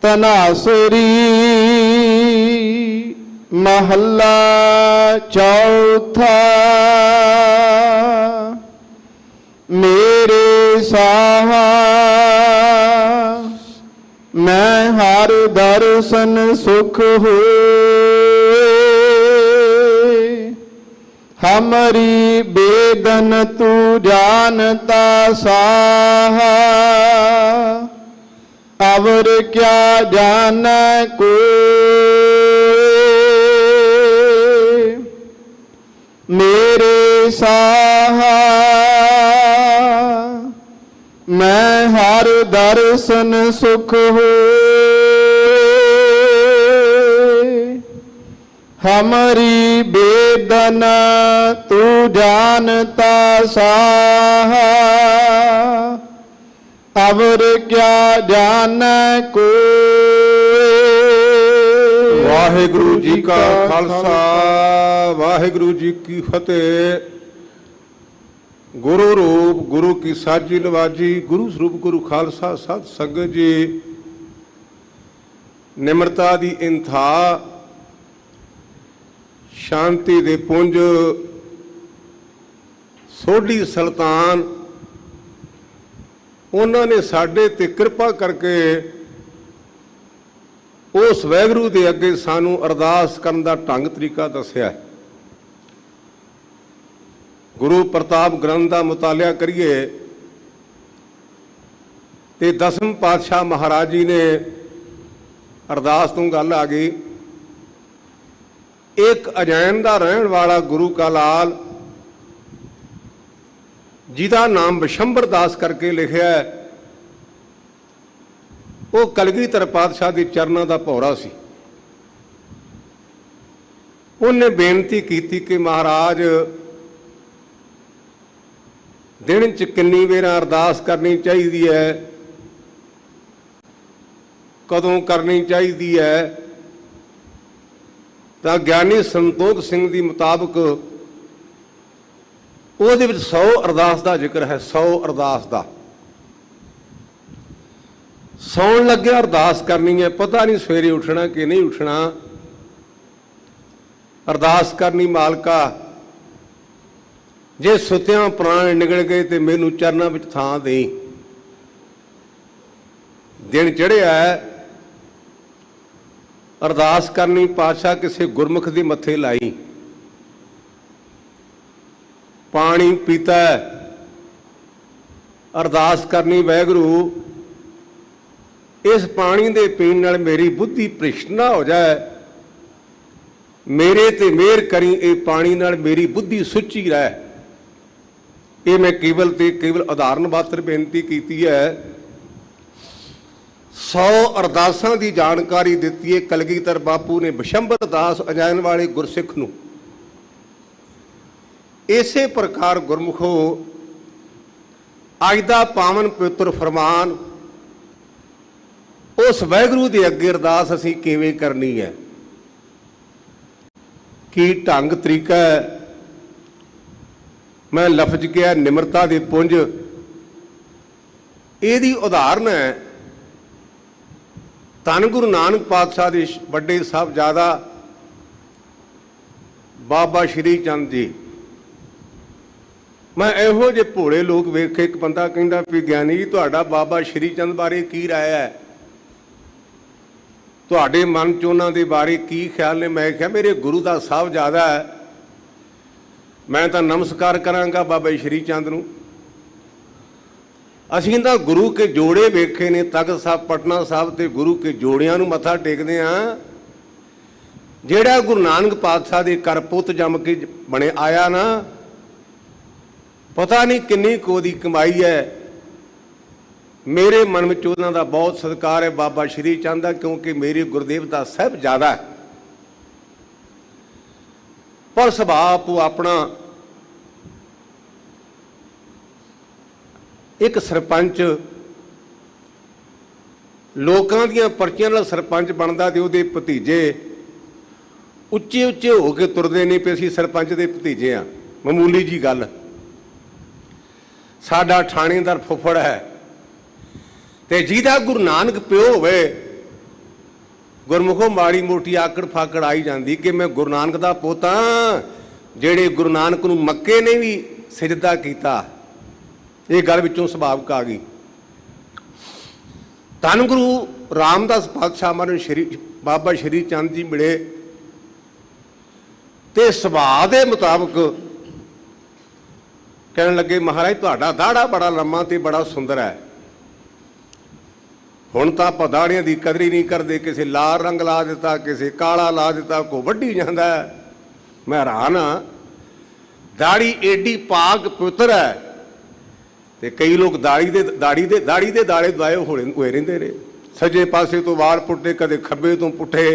तनासरी महला चौथा। मेरे साहा मैं हर दर्शन सुख होए। हमारी बेदन तू जानता साहा। अवर क्या जाना कोई। मेरे साहा मैं हर दर्शन सुख होए। हमारी बेदना तू जानता साहा। अवर क्या जाना कोई। वाहिगुरु जी का खालसा वाहिगुरु जी की फतेह। गुरु रूप गुरु की साजी नवाजी। गुरु स्वरूप गुरु खालसा सत संगत जी। निमरता दी इंथा, शांति दे पुंज, सोढ़ी सुल्तान, उन्होंने साडे ते कृपा करके उस वैगुरु दे अगे सानू अरदास करन दा ढंग तरीका दस्या है। गुरु प्रताप ग्रंथ का मुतालिया करिए ते दसम पातशाह महाराज जी ने अरदास तो गल आ गई। एक अजैन का रहन वाला गुरु का लाल जिदा नाम विशंबर दास करके लिखा है, वो कलगीधर पातशाह के चरणों का भौरा सी। उन्हें बेनती की कि महाराज दिन च किन्नी वेर अरदास करनी चाहिए है, कदों करनी चाहिए है। तो ज्ञानी संतोख सिंह के मुताबिक वो 100 अरदास का जिक्र है। 100 अरदास का सौन लगे अरदास करनी है, पता नहीं सवेरे उठना कि नहीं उठना। अरदास करनी मालका जे सुत्या प्राण निकल गए तो मैनू चरणों में थां दे। दिन चढ़िया है, अरदास करनी पातशाह किसी गुरमुख के मत्थे लाई। पानी पीता है, अरदास करनी वैगुरु इस पानी दे पीण नाल मेरी बुद्धि भ्रिष्ट ना हो जाए। मेरे ते मेहर करी ये पानी नाल मेरी बुद्धि सुची रहे। ये मैं केवल उदाहरण मात्र बेनती की है। 100 अरदासां की जानकारी दी है कलगीधर बापू ने विशंबर दास अजैन वाले गुरसिख नूं। इसे प्रकार गुरमुखो अज दा पावन पवित्र फरमान उस वैगुरु के अगे अरदास असीं किवें करनी है, की ढंग तरीका है। मैं लफ्ज किया निमरता दे पुंज, इहदी उदाहरण है धन गुरु नानक पातशाह दे वड्डे साहबजादा बाबा श्री चंद जी। मैं इहो जे भोले लोग वेखे, एक बंदा कहंदा भी ज्ञानी जी तुहाडा बाबा श्री चंद बारे की राय है, तुहाडे मन च उन्हां दे बारे की ख्याल ने। मैं कहा मेरे गुरु का साहबजादा है, मैं तो नमस्कार करांगा बाबा श्री चंद नूं। असीं तां गुरु के जोड़े वेखे ने, तख्त साहब पटना साहब ते गुरु के जोड़ियां नूं मत्था टेकदे हां। जिहड़ा गुरु नानक पातशाह दे कर पुत जम के बने आया ना, पता नहीं किन्नी को दी कमाई है। मेरे मन में उन्हां दा बहुत सत्कार है बाबा श्री चंद दा, क्योंकि मेरे गुरुदेव का साहिबजादा है। पर सुभाव आपो अपना एक सरपंच लोकां दियां पर्चियां नाल सरपंच बनदा ते उहदे भतीजे उच्चे उच्चे हो के तुरदे नहीं पे असीं सरपंच दे भतीजे आ। मामूली जी गल। साडा थाणेदार फुफड़ है ते जिहदा गुरु नानक प्यो होवे ਗੁਰਮੁਖੋ ਮਾੜੀ ਮੋਟੀ ਆਕੜ ਫਾਕੜ ਆਈ ਜਾਂਦੀ ਕਿ ਮੈਂ ਗੁਰੂ ਨਾਨਕ ਦਾ ਪੁੱਤ ਹਾਂ, ਜਿਹੜੇ ਗੁਰੂ ਨਾਨਕ ਨੂੰ ਮੱਕੇ ਨੇ ਵੀ ਸਿਜਦਾ ਕੀਤਾ। ਇਹ ਗੱਲ ਵਿੱਚੋਂ ਸੁਭਾਵਿਕ ਆ ਗਈ। ਧੰਨ ਗੁਰੂ ਰਾਮਦਾਸ ਪਾਤਸ਼ਾਹ ਮਾਨੂੰ ਬਾਬਾ ਸ਼੍ਰੀ ਚੰਦ ਜੀ ਮਿਲੇ ਤੇ ਸੁਭਾਅ ਦੇ ਮੁਤਾਬਕ ਕਹਿਣ ਲੱਗੇ, ਮਹਾਰਾਜ ਤੁਹਾਡਾ ਦਾੜਾ ਬੜਾ ਲੰਮਾ ਤੇ ਬੜਾ ਸੁੰਦਰ ਹੈ। ਹੁਣ ਤਾਂ ਆਪਾਂ ਦਾੜੀਆਂ ਦੀ ਕਦਰ ਹੀ ਨਹੀਂ ਕਰਦੇ, ਕਿਸੇ ਲਾਲ ਰੰਗ ਲਾ ਦਿੱਤਾ, ਕਿਸੇ ਕਾਲਾ ਲਾ ਦਿੱਤਾ, ਕੋ ਵੱਢੀ ਜਾਂਦਾ। ਮੈਂ ਹੈਰਾਨ ਹਾਂ, ਦਾੜੀ ਏਡੀ ਪਾਕ ਪਵਿੱਤਰ ਹੈ ਤੇ ਕਈ ਲੋਕ ਦਾੜੀ ਦੇ ਦਾੜੇ ਦਵਾਏ ਹੋਏ ਰਹਿੰਦੇ ਨੇ। ਸੱਜੇ ਪਾਸੇ ਤੋਂ ਵਾਲ ਪੁੱਟੇ, ਕਦੇ ਖੱਬੇ ਤੋਂ ਪੁੱਠੇ।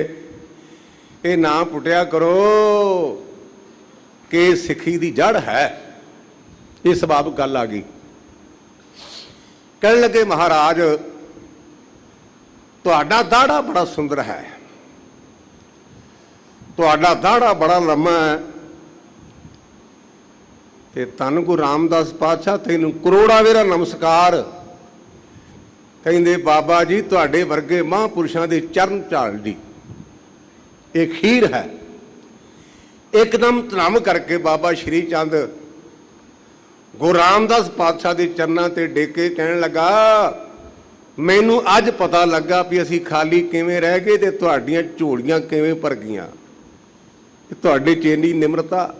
ਇਹ ਨਾ ਪੁੱਟਿਆ ਕਰੋ ਕਿ ਸਿੱਖੀ ਦੀ ਜੜ ਹੈ। ਇਹ ਸੁਭਾਵਿਕ ਗੱਲ ਆ ਗਈ। ਕਹਿਣ ਲੱਗੇ, ਮਹਾਰਾਜ ਤੁਹਾਡਾ ਦਾੜਾ ਬੜਾ ਸੁੰਦਰ ਹੈ, ਤੁਹਾਡਾ ਦਾੜਾ ਬੜਾ ਲੰਮਾ ਹੈ ਤੇ ਧੰਨ ਗੁਰੂ ਰਾਮਦਾਸ ਪਾਤਸ਼ਾਹ ਤੈਨੂੰ ਕਰੋੜਾਂ ਵੇਰਾ ਨਮਸਕਾਰ। ਕਹਿੰਦੇ, ਬਾਬਾ ਜੀ ਤੁਹਾਡੇ ਵਰਗੇ ਮਹਾਂਪੁਰਸ਼ਾਂ ਦੇ ਚਰਨ ਝਾੜ ਦੀ ਇਹ ਖੀਰ ਹੈ। ਇੱਕਦਮ ਧਨਮ ਕਰਕੇ ਬਾਬਾ ਸ਼੍ਰੀ ਚੰਦ ਗੁਰੂ ਰਾਮਦਾਸ ਪਾਤਸ਼ਾਹ ਦੇ ਚਰਨਾਂ ਤੇ ਡੇਕੇ ਕਹਿਣ ਲੱਗਾ, ਮੈਨੂੰ ਅੱਜ ਪਤਾ ਲੱਗਾ ਵੀ ਅਸੀਂ ਖਾਲੀ ਕਿਵੇਂ ਰਹਿ ਗਏ ਤੇ ਤੁਹਾਡੀਆਂ ਝੋਲੀਆਂ ਕਿਵੇਂ ਭਰ ਗਈਆਂ। ਤੁਹਾਡੇ 'ਚ ਇੰਨੀ ਨਿਮਰਤਾ,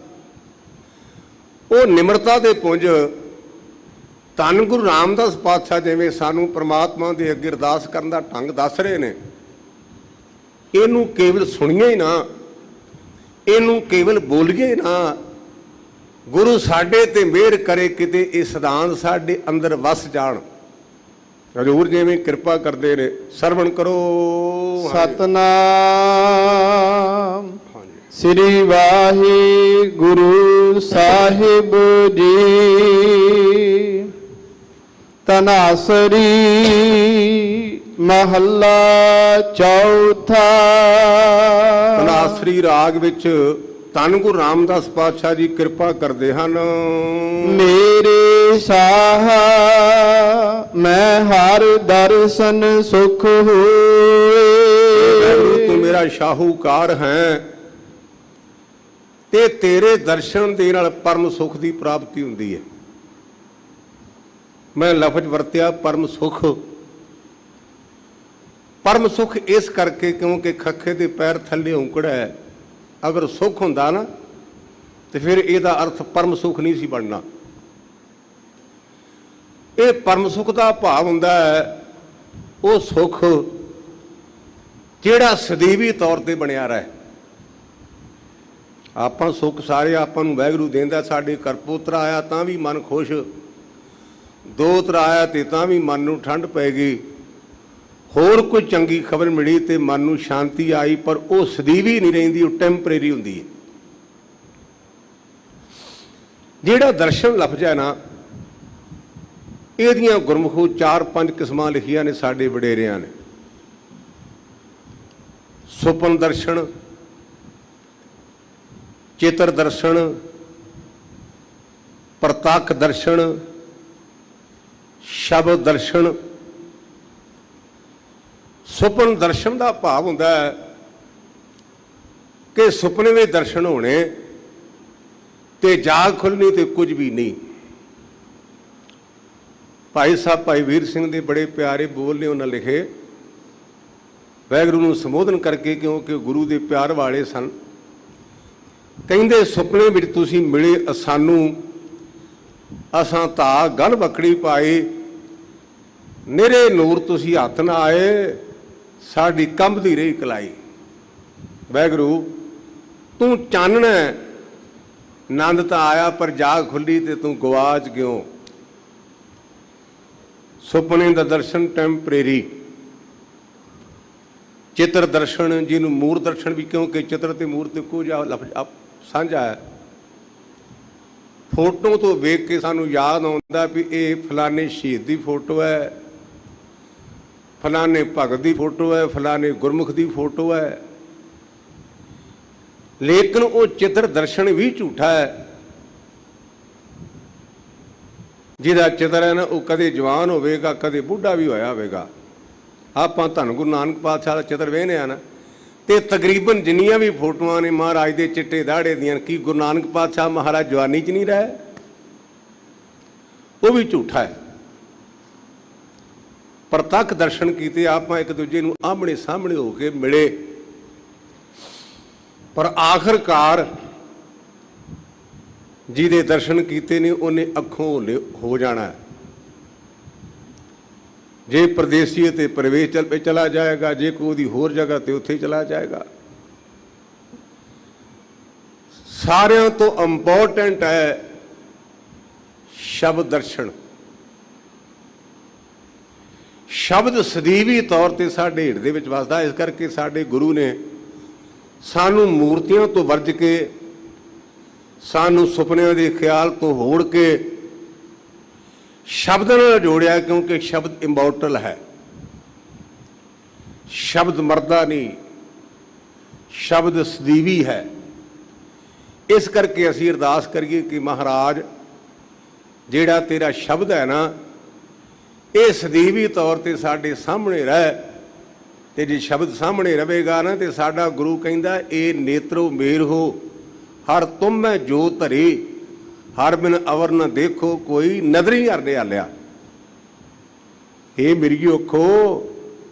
ਉਹ ਨਿਮਰਤਾ ਦੇ ਪੁੰਜ ਧੰਨ ਗੁਰੂ ਰਾਮਦਾਸ ਪਾਤਸ਼ਾਹ ਜਿਵੇਂ ਸਾਨੂੰ ਪ੍ਰਮਾਤਮਾ ਦੇ ਅੱਗੇ ਅਰਦਾਸ ਕਰਨ ਦਾ ਢੰਗ ਦੱਸ ਰਹੇ ਨੇ, ਇਹਨੂੰ ਕੇਵਲ ਸੁਣੀਏ ਹੀ ਨਾ, ਇਹਨੂੰ ਕੇਵਲ ਬੋਲੀਏ ਨਾ। ਗੁਰੂ ਸਾਡੇ ਤੇ ਮਿਹਰ ਕਰੇ, ਕਿਤੇ ਇਹ ਸਿਧਾਂਤ ਸਾਡੇ ਅੰਦਰ ਵਸ ਜਾਣ। ਹਜ਼ੂਰ ਜਿਵੇਂ ਕਿਰਪਾ ਕਰਦੇ ਨੇ, ਸਰਵਣ ਕਰੋ। ਸਤਨਾਮ ਸ੍ਰੀ ਵਾਹਿਗੁਰੂ ਸਾਹਿਬ ਜੀ। ਤਨਾਸਰੀ ਮਹੱਲਾ ਚੌਥਾ। ਤਨਾਸਰੀ ਰਾਗ ਵਿੱਚ ਧੰਨ ਗੁਰੂ ਰਾਮਦਾਸ ਪਾਤਸ਼ਾਹ ਜੀ ਕਿਰਪਾ ਕਰਦੇ ਹਨ। ਮੇਰੇ ਸਾਹ ਮੈਂ ਹਰ ਦਰਸ਼ਨ ਸੁਖ ਹੋਏ। ਤੂੰ ਮੇਰਾ ਸ਼ਾਹੂਕਾਰ ਹੈ ਤੇ ਤੇਰੇ ਦਰਸ਼ਨ ਦੇ ਨਾਲ ਪਰਮ ਸੁਖ ਦੀ ਪ੍ਰਾਪਤੀ ਹੁੰਦੀ ਹੈ। ਮੈਂ ਲਫ਼ਜ਼ ਵਰਤਿਆ ਪਰਮ ਸੁਖ। ਪਰਮ ਸੁਖ ਇਸ ਕਰਕੇ ਕਿਉਂਕਿ ਖੱਖੇ ਦੇ ਪੈਰ ਥੱਲੇ ਔਂਕੜਾ ਹੈ। ਅਗਰ ਸੁਖ ਹੁੰਦਾ ਨਾ ਤੇ ਫਿਰ ਇਹਦਾ ਅਰਥ ਪਰਮ ਸੁਖ ਨਹੀਂ ਸੀ ਬਣਨਾ। ਇਹ ਪਰਮ ਸੁਖ ਦਾ ਭਾਵ ਹੁੰਦਾ ਹੈ ਉਹ ਸੁਖ ਜਿਹੜਾ ਸਦੀਵੀ ਤੌਰ ਤੇ ਬਣਿਆ ਰਹੇ। ਆਪਾਂ ਸੁੱਖ ਸਾਰੇ ਆਪਾਂ ਨੂੰ ਵਾਹਿਗੁਰੂ ਦਿੰਦਾ। ਸਾਡੇ ਘਰ ਪੋਤਰਾ ਆਇਆ ਤਾਂ ਵੀ ਮਨ ਖੁਸ਼, ਦੋਤਰਾ ਆਇਆ ਤੇ ਤਾਂ ਵੀ ਮਨ ਨੂੰ ਠੰਡ ਪੈ ਗਈ, ਹੋਰ ਕੋਈ ਚੰਗੀ ਖਬਰ ਮਿਲੀ ਤੇ ਮਨ ਨੂੰ ਸ਼ਾਂਤੀ ਆਈ, ਪਰ ਉਹ ਸਦੀਵੀ ਨਹੀਂ ਰਹਿੰਦੀ, ਉਹ ਟੈਂਪਰੇਰੀ ਹੁੰਦੀ ਹੈ। ਜਿਹੜਾ ਦਰਸ਼ਨ ਲਫ਼ਜ਼ ਹੈ ਨਾ, ਇਹਦੀਆਂ ਗੁਰਮੁਖੋਂ 4-5 ਕਿਸਮਾਂ ਲਿਖੀਆਂ ਨੇ ਸਾਡੇ ਵਡੇਰਿਆਂ ਨੇ। ਸੁਪਨ ਦਰਸ਼ਨ, ਚਿੱਤਰ ਦਰਸ਼ਨ, ਪ੍ਰਤੱਖ ਦਰਸ਼ਨ, ਸ਼ਬਦ ਦਰਸ਼ਨ। ਸੁਪਨ ਦਰਸ਼ਨ ਦਾ ਭਾਵ ਹੁੰਦਾ ਹੈ ਕਿ ਸੁਪਨੇ ਵਿੱਚ ਦਰਸ਼ਨ ਹੋਣੇ ਤੇ ਜਾਗ ਖੁੱਲਣੀ ਤੇ ਕੁਝ ਵੀ ਨਹੀਂ। ਭਾਈ ਸਾਹਿਬ ਭਾਈ ਵੀਰ ਸਿੰਘ ਦੇ ਬੜੇ ਪਿਆਰੇ ਬੋਲ ਨੇ, ਉਹਨਾਂ ਲਿਖੇ ਵਾਹਿਗੁਰੂ ਨੂੰ ਸੰਬੋਧਨ ਕਰਕੇ, ਕਿਉਂਕਿ ਗੁਰੂ ਦੇ ਪਿਆਰ ਵਾਲੇ ਸਨ। ਕਹਿੰਦੇ, ਸੁਪਨੇ ਵਿੱਚ ਤੁਸੀਂ ਮਿਲੇ ਸਾਨੂੰ, ਅਸਾਂ ਤਾਂ ਗਲ ਬੱਕੜੀ ਪਾਈ, ਨਿਰੇ ਨੂਰ ਤੁਸੀਂ ਹੱਥ ਨਾ ਆਏ, ਸਾਡੀ ਕੰਬਦੀ ਰਹੀ ਕਲਾਈ। ਵਾਹਿਗੁਰੂ ਤੂੰ ਚਾਨਣਾ, ਆਨੰਦ ਤਾਂ ਆਇਆ ਪਰ ਜਾਗ ਖੁੱਲੀ ਤੇ ਤੂੰ ਗਵਾਚ ਗਿਓ। ਸੁਪਨੇ ਦਾ ਦਰਸ਼ਨ ਟੈਂਪਰੇਰੀ। ਚਿੱਤਰ ਦਰਸ਼ਨ, ਜਿਹਨੂੰ ਮੂਰ ਦਰਸ਼ਨ ਵੀ, ਕਿਉਂਕਿ ਚਿੱਤਰ ਤੇ ਮੂਰ ਤੇ ਕੁਝ ਲਫ਼ਜ਼ ਸਾਂਝਾ ਹੈ। ਫੋਟੋ ਤੋਂ ਵੇਖ ਕੇ ਸਾਨੂੰ ਯਾਦ ਆਉਂਦਾ ਵੀ ਇਹ ਫਲਾਣੇ ਸ਼ਹੀਦ ਦੀ ਫੋਟੋ ਹੈ, ਫਲਾਣੇ ਭਗਤ ਦੀ ਫੋਟੋ ਹੈ, ਫਲਾਣੇ ਗੁਰਮੁਖ ਦੀ ਫੋਟੋ ਹੈ। ਲੇਕਿਨ ਉਹ ਚਿੱਤਰ ਦਰਸ਼ਨ ਵੀ ਝੂਠਾ ਹੈ। ਜਿਹਦਾ ਚਿੱਤਰ ਹੈ ਨਾ, ਉਹ ਕਦੇ ਜਵਾਨ ਹੋਵੇਗਾ, ਕਦੇ ਬੁੱਢਾ ਵੀ ਹੋਇਆ ਹੋਵੇਗਾ। ਆਪਾਂ ਧੰਨ ਗੁਰੂ ਨਾਨਕ ਪਾਤਸ਼ਾਹ ਦਾ ਚਿੱਤਰ ਵੇਖਦੇ ਆ ਨਾ, ਤੇ ਤਕਰੀਬਨ ਜਿੰਨੀਆਂ ਵੀ ਫੋਟੋਆਂ ਨੇ ਮਹਾਰਾਜ ਦੇ ਚਿੱਟੇ ਦਾੜੇ ਦੀਆਂ, ਕੀ ਗੁਰੂ ਨਾਨਕ ਪਾਤਸ਼ਾਹ ਮਹਾਰਾਜ ਜਵਾਨੀ 'ਚ ਨਹੀਂ ਰਹੇ? ਉਹ ਵੀ ਝੂਠਾ ਹੈ। ਪ੍ਰਤੱਖ ਦਰਸ਼ਨ ਕੀਤੇ, ਆਪਾਂ ਇੱਕ ਦੂਜੇ ਨੂੰ ਆਹਮਣੇ ਸਾਹਮਣੇ ਹੋ ਕੇ ਮਿਲੇ, ਪਰ ਆਖਰਕਾਰ ਜਿਹਦੇ ਦਰਸ਼ਨ ਕੀਤੇ ਨੇ ਉਹਨੇ ਅੱਖੋਂ ਹੋ ਜਾਣਾ। ਜੇ ਪਰਦੇਸੀ ਤੇ ਪ੍ਰਵੇਸ਼ ਚਲਾ ਜਾਏਗਾ, ਜੇ ਕੋਈ ਉਹਦੀ ਹੋਰ ਜਗ੍ਹਾ ਤੇ ਉੱਥੇ ਚਲਾ ਜਾਏਗਾ। ਸਾਰਿਆਂ ਤੋਂ ਇੰਪੋਰਟੈਂਟ ਹੈ ਸ਼ਬਦ ਦਰਸ਼ਨ। ਸ਼ਬਦ ਸਦੀਵੀ ਤੌਰ ਤੇ ਸਾਡੇ ਹਿਰਦੇ ਵਿੱਚ ਵਸਦਾ। ਇਸ ਕਰਕੇ ਸਾਡੇ ਗੁਰੂ ਨੇ ਸਾਨੂੰ ਮੂਰਤੀਆਂ ਤੋਂ ਵਰਜ ਕੇ, ਸਾਨੂੰ ਸੁਪਨਿਆਂ ਦੇ ਖਿਆਲ ਤੋਂ ਹੋੜ ਕੇ ਸ਼ਬਦ ਨਾਲ ਜੋੜਿਆ, ਕਿਉਂਕਿ ਸ਼ਬਦ ਇਮੋਰਟਲ ਹੈ। ਸ਼ਬਦ ਮਰਦਾ ਨਹੀਂ, ਸ਼ਬਦ ਸਦੀਵੀ ਹੈ। ਇਸ ਕਰਕੇ ਅਸੀਂ ਅਰਦਾਸ ਕਰੀਏ ਕਿ ਮਹਾਰਾਜ ਜਿਹੜਾ ਤੇਰਾ ਸ਼ਬਦ ਹੈ ਨਾ, ਇਹ ਸਦੀਵੀ ਤੌਰ ਤੇ ਸਾਡੇ ਸਾਹਮਣੇ ਰਹਿ। ਤੇ ਜੇ ਸ਼ਬਦ ਸਾਹਮਣੇ ਰਹੇਗਾ ਨਾ, ਤੇ ਸਾਡਾ ਗੁਰੂ ਕਹਿੰਦਾ ਇਹ ਨੇਤਰੋ ਮੇਰ ਹੋ ਹਰ ਤੁਮ ਮੈਂ ਜੋ ਧਰੇ, ਹਰ ਬਿਨ ਅਵਰ ਨ ਦੇਖੋ ਕੋਈ ਨਦਰੀ ਹਰਦੇ ਆਲਿਆ। ਇਹ ਮੇਰੀ ਅੱਖੋ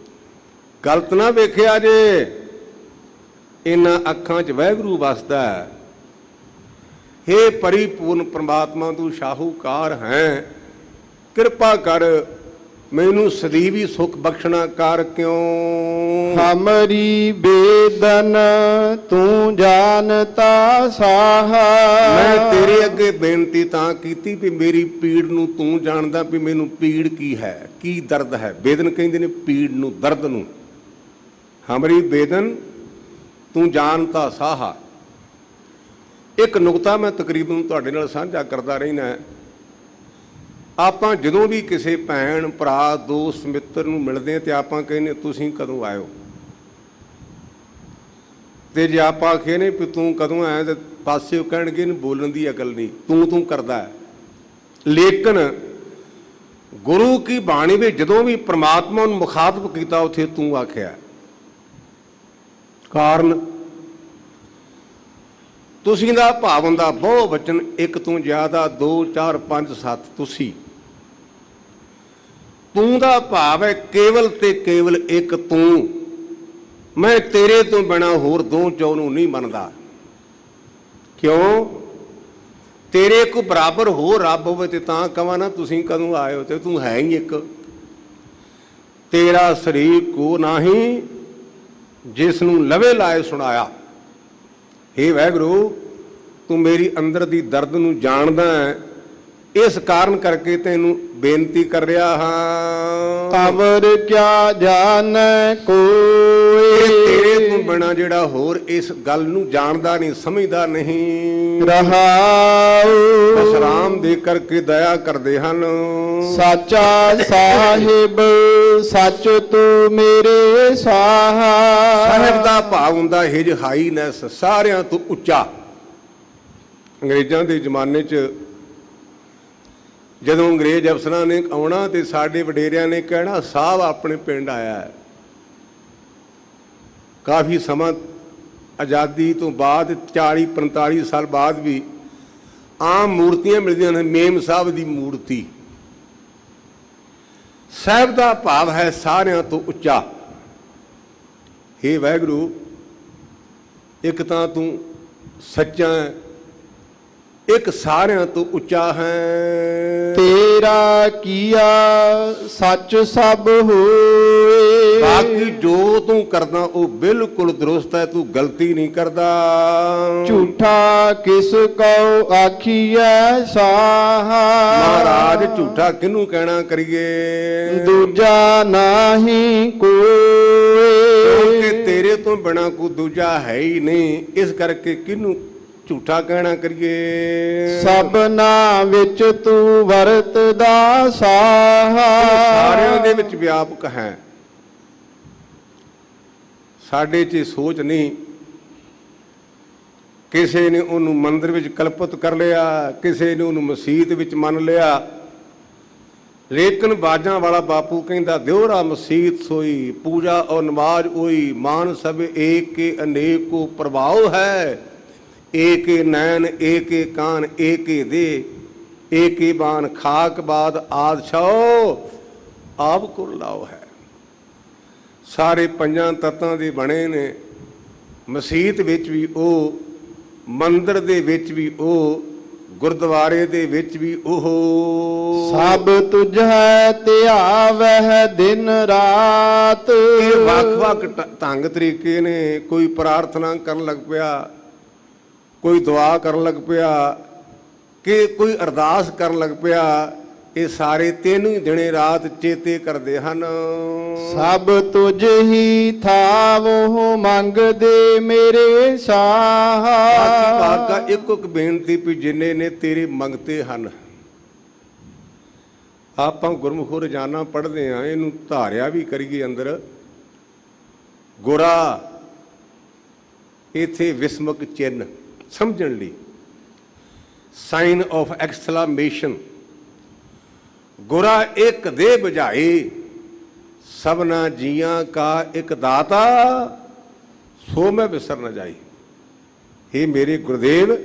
ਗਲਤ ਨਾ ਵੇਖਿਆ ਜੇ, ਇਹਨਾਂ ਅੱਖਾਂ 'ਚ ਵਾਹਿਗੁਰੂ ਵਸਦਾ ਹੈ। ਹੇ ਪਰਿਪੂਰਨ ਪ੍ਰਮਾਤਮਾ ਤੂੰ ਸ਼ਾਹੂਕਾਰ ਹੈ, ਕਿਰਪਾ ਕਰ ਮੈਨੂੰ ਸਦੀਵੀ ਸੁਖ ਬਖਸ਼ਣਾ ਕਰ ਕਿਉਂ। ਹਮਰੀ ਬੇਦਨ ਤੂੰ ਜਾਣਤਾ ਸਾਹਾ। ਮੈਂ ਤੇਰੇ ਅੱਗੇ ਬੇਨਤੀ ਤਾਂ ਕੀਤੀ ਵੀ ਮੇਰੀ ਪੀੜ ਨੂੰ ਤੂੰ ਜਾਣਦਾ, ਵੀ ਮੈਨੂੰ ਪੀੜ ਕੀ ਹੈ, ਕੀ ਦਰਦ ਹੈ। ਬੇਦਨ ਕਹਿੰਦੇ ਨੇ ਪੀੜ ਨੂੰ, ਦਰਦ ਨੂੰ। ਹਮਰੀ ਬੇਦਨ ਤੂੰ ਜਾਣਤਾ ਸਾਹਾ। ਇੱਕ ਨੁਕਤਾ ਮੈਂ ਤਕਰੀਬਨ ਤੁਹਾਡੇ ਨਾਲ ਸਾਂਝਾ ਕਰਦਾ ਰਹਿਣਾ। ਆਪਾਂ ਜਦੋਂ ਵੀ ਕਿਸੇ ਭੈਣ ਭਰਾ ਦੋਸਤ ਮਿੱਤਰ ਨੂੰ ਮਿਲਦੇ ਹਾਂ ਤੇ ਆਪਾਂ ਕਹਿੰਦੇ ਤੁਸੀਂ ਕਦੋਂ ਆਇਓ। ਤੇ ਜੇ ਆਪਾਂ ਕਹਿੰਦੇ ਵੀ ਤੂੰ ਕਦੋਂ ਆਇਆ ਤੇ ਪਾਸੇ ਕਹਿਣਗੇ ਇਹਨੂੰ ਬੋਲਣ ਦੀ ਅਕਲ ਨਹੀਂ, ਤੂੰ ਕਰਦਾ ਹੈ। ਲੇਕਿਨ ਗੁਰੂ ਕੀ ਬਾਣੀ ਵਿੱਚ ਜਦੋਂ ਵੀ ਪ੍ਰਮਾਤਮਾ ਨੂੰ ਮੁਖਾਤਬ ਕੀਤਾ ਉੱਥੇ ਤੂੰ ਆਖਿਆ। ਕਾਰਨ ਤੁਸੀਂ ਦਾ ਭਾਵ ਹੁੰਦਾ ਬਹੁ ਵਚਨ, ਇੱਕ ਤੋਂ ਜ਼ਿਆਦਾ, 2 4 5 7 ਤੁਸੀਂ। ਤੂੰ ਦਾ ਭਾਵ ਹੈ ਕੇਵਲ ਤੇ ਕੇਵਲ ਇੱਕ ਤੂੰ। ਮੈਂ ਤੇਰੇ ਤੋਂ ਬਿਨਾਂ ਹੋਰ ਦੋ ਚੌ ਨੂੰ ਨਹੀਂ ਮੰਨਦਾ। ਕਿਉਂ? ਤੇਰੇ ਕੋ ਬਰਾਬਰ ਹੋ ਰੱਬ ਹੋਵੇ ਤੇ ਤਾਂ ਕਵਾਂ ਨਾ ਤੁਸੀਂ ਕਦੋਂ ਆਏ ਹੋ, ਤੇ ਤੂੰ ਹੈ ਹੀ ਇੱਕ। ਤੇਰਾ ਸਰੀਰ ਕੋ ਨਾਹੀਂ ਜਿਸ ਨੂੰ ਲਵੇ ਲਾਏ ਸੁਣਾਇਆ। ਹੇ ਵਾਹਿਗੁਰੂ ਤੂੰ ਮੇਰੀ ਅੰਦਰ ਦੀ ਦਰਦ ਨੂੰ ਜਾਣਦਾ ਹੈ, ਇਸ ਕਾਰਨ ਕਰਕੇ ਤੈਨੂੰ ਬੇਨਤੀ ਕਰ ਰਿਹਾ ਹਾਂ। ਅਵਰ ਕਿਆ ਜਾਣੈ ਕੋਈ। ਤੇਰੇ ਤੋਂ ਬਿਨਾਂ ਜਿਹੜਾ ਹੋਰ ਇਸ ਗੱਲ ਨੂੰ ਜਾਣਦਾ ਨਹੀਂ, ਸਮਝਦਾ ਨਹੀਂ। ਰਹਾਉ ਬਸਰਾਮ ਦੇ ਕਰਕੇ ਦਇਆ ਕਰਦੇ ਹਨ। ਸਾਚਾ ਸਾਹਿਬ ਸੱਚ ਤੂੰ ਮੇਰੇ ਸਾਹਾ। ਸਾਹਿਬ ਦਾ ਭਾਵ ਹੁੰਦਾ ਹਿਜ ਹਾਈਨੈਸ, ਸਾਰਿਆਂ ਤੋਂ ਉੱਚਾ। ਅੰਗਰੇਜ਼ਾਂ ਦੇ ਜ਼ਮਾਨੇ 'ਚ ਜਦੋਂ ਅੰਗਰੇਜ਼ ਅਫਸਰਾਂ ਨੇ ਆਉਣਾ ਤੇ ਸਾਡੇ ਵਡੇਰਿਆਂ ਨੇ ਕਹਿਣਾ ਸਾਹਿਬ ਆਪਣੇ ਪਿੰਡ ਆਇਆ ਹੈ। ਕਾਫੀ ਸਮਾਂ ਆਜ਼ਾਦੀ ਤੋਂ ਬਾਅਦ 40-45 ਸਾਲ ਬਾਅਦ ਵੀ ਆਮ ਮੂਰਤੀਆਂ ਮਿਲਦੀਆਂ ਨੇ। ਮੇਮ ਸਾਹਿਬ ਦੀ ਮੂਰਤੀ। ਸਾਹਿਬ ਦਾ ਭਾਵ ਹੈ ਸਾਰਿਆਂ ਤੋਂ ਉੱਚਾ। ਹੇ ਵਾਹਿਗੁਰੂ ਇੱਕ ਤਾਂ ਤੂੰ ਸੱਚਾ ਹੈ, ਇੱਕ ਸਾਰਿਆਂ ਤੋਂ ਉੱਚਾ ਹੈ। ਤੇਰਾ ਕੀਆ ਸੱਚ ਸਭ ਹੋਏ। ਬਾਕੀ ਜੋ ਤੂੰ ਕਰਦਾ ਉਹ ਬਿਲਕੁਲ ਦਰੁਸਤ ਹੈ, ਤੂੰ ਗਲਤੀ ਨਹੀਂ ਕਰਦਾ। ਝੂਠਾ ਕਿਸ ਕਉ ਆਖੀਐ ਸਾਹਾ। ਮਹਾਰਾਜ ਝੂਠਾ ਕਿਹਨੂੰ ਕਹਿਣਾ ਕਰੀਏ। ਦੂਜਾ ਨਾਹੀ ਕੋਈ। ਕਿਉਂਕਿ ਤੇਰੇ ਤੋਂ ਬਿਨਾ ਕੋਈ ਦੂਜਾ ਹੈ ਹੀ ਨਹੀਂ, ਇਸ ਕਰਕੇ ਕਿਹਨੂੰ ਝੂਠਾ ਕਹਿਣਾ ਕਰੀਏ। ਸਭਨਾ ਵਿੱਚ ਤੂੰ ਵਰਤਦਾ ਸਾਹਾ। ਸਾਰਿਆਂ ਦੇ ਵਿੱਚ ਵਿਆਪਕ ਹੈ। ਸਾਡੇ 'ਚ ਸੋਚ ਨਹੀਂ। ਕਿਸੇ ਨੇ ਉਹਨੂੰ ਮੰਦਿਰ ਵਿੱਚ ਕਲਪਿਤ ਕਰ ਲਿਆ, ਕਿਸੇ ਨੇ ਉਹਨੂੰ ਮਸੀਤ ਵਿੱਚ ਮੰਨ ਲਿਆ। ਲੇਕਿਨ ਬਾਜਾਂ ਵਾਲਾ ਬਾਪੂ ਕਹਿੰਦਾ ਦਿਉਰਾ ਮਸੀਤ ਸੋਈ, ਪੂਜਾ ਔਰ ਨਮਾਜ਼ ਹੋਈ, ਮਾਨ ਸਭ ਏਕ ਕੇ ਅਨੇਕ ਕੋ ਪ੍ਰਭਾਵ ਹੈ, ਏਕ ਨੈਣ ਏਕ ਕਾਨ ਏਕ ਦੇ, ਏਕ ਬਾਨ ਖਾਕ ਬਾਦ ਆਦ ਛਾਓ ਆਪ ਕੋ ਲਾਓ ਹੈ। ਸਾਰੇ ਪੰਜਾਂ ਤੱਤਾਂ ਦੇ ਬਣੇ ਨੇ। ਮਸੀਤ ਵਿੱਚ ਵੀ ਉਹ, ਮੰਦਰ ਦੇ ਵਿੱਚ ਵੀ ਉਹ, ਗੁਰਦੁਆਰੇ ਦੇ ਵਿੱਚ ਵੀ ਉਹ। ਸਭ ਤੁਝ ਹੈ ਧਿਆਵਹਿ ਦਿਨ ਰਾਤ। ਇਹ ਵੱਖ-ਵੱਖ ਢੰਗ ਤਰੀਕੇ ਨੇ। ਕੋਈ ਪ੍ਰਾਰਥਨਾ ਕਰਨ ਲੱਗ ਪਿਆ, ਕੋਈ ਦੁਆ ਕਰਨ ਲੱਗ ਪਿਆ, ਕਿ ਕੋਈ ਅਰਦਾਸ ਕਰਨ ਲੱਗ ਪਿਆ। ਇਹ ਸਾਰੇ ਤੈਨੂੰ ਹੀ ਦਿਨੇ ਰਾਤ ਚੇਤੇ ਕਰਦੇ ਹਨ। ਸਭ ਤੁਝ ਹੀ ਥਾਵੋ ਮੰਗਦੇ ਮੇਰੇ ਸਾਹ। ਕਾਕਾ ਇੱਕ ਇੱਕ ਬੇਨਤੀ ਵੀ ਜਿੰਨੇ ਨੇ ਤੇਰੇ ਮੰਗਤੇ ਹਨ। ਆਪਾਂ ਗੁਰਮੁਖ ਰੋਜ਼ਾਨਾ ਪੜ੍ਹਦੇ ਹਾਂ, ਇਹਨੂੰ ਧਾਰਿਆ ਵੀ ਕਰੀਏ ਅੰਦਰ। ਗੋਰਾ ਇਥੇ ਵਿਸਮਕ ਚਿੰਨ ਸਮਝਣ ਲਈ, ਸਾਈਨ ਆਫ ਐਕਸਕਲੇਮੇਸ਼ਨ। ਗੁਰਾ ਇੱਕ ਦੇ ਬੁਝਾਏ, ਸਭਨਾ ਜੀਆਂ ਕਾ ਇੱਕ ਦਾਤਾ, ਸੋ ਮੈਂ ਵਿਸਰ ਨਾ ਜਾਈ। हे ਮੇਰੇ ਗੁਰਦੇਵ,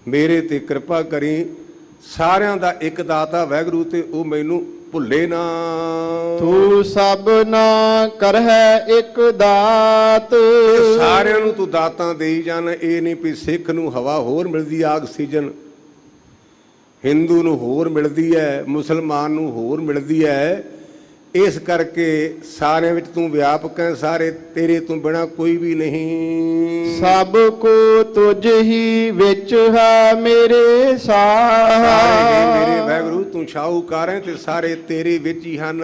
ਮੇਰੇ ਤੇ ਕਿਰਪਾ ਕਰੀ। ਸਾਰਿਆਂ ਦਾ ਇੱਕ ਦਾਤਾ ਵਾਹਿਗੁਰੂ, ਤੇ ਉਹ ਮੈਨੂੰ ਭੁੱਲੇ ਨਾ। ਤੂੰ ਸਭ ਨਾ ਕਰਹਿ ਇੱਕ ਦਾਤ। ਸਾਰਿਆਂ ਨੂੰ ਤੂੰ ਦਾਤਾਂ ਦੇਈ ਜਾਣ। ਇਹ ਨਹੀਂ ਵੀ ਸਿੱਖ ਨੂੰ ਹਵਾ ਹੋਰ ਮਿਲਦੀ ਆ, ਆਕਸੀਜਨ, ਹਿੰਦੂ ਨੂੰ ਹੋਰ ਮਿਲਦੀ ਹੈ, ਮੁਸਲਮਾਨ ਨੂੰ ਹੋਰ ਮਿਲਦੀ ਹੈ। ਇਸ ਕਰਕੇ ਸਾਰਿਆਂ ਵਿੱਚ ਤੂੰ ਵਿਆਪਕ ਹੈ। ਸਾਰੇ ਤੇਰੇ ਤੋਂ ਬਿਨਾਂ ਕੋਈ ਵੀ ਨਹੀਂ। ਸਭ ਕੋ ਤੁਝ ਹੀ ਵਿੱਚ ਹੈ ਮੇਰੇ ਸਾਹ। ਮੇਰੇ ਵਾਹਿਗੁਰੂ ਤੂੰ ਸ਼ਾਹੂਕਾਰ ਹੈ, ਤੇ ਸਾਰੇ ਤੇਰੇ ਵਿੱਚ ਹੀ ਹਨ।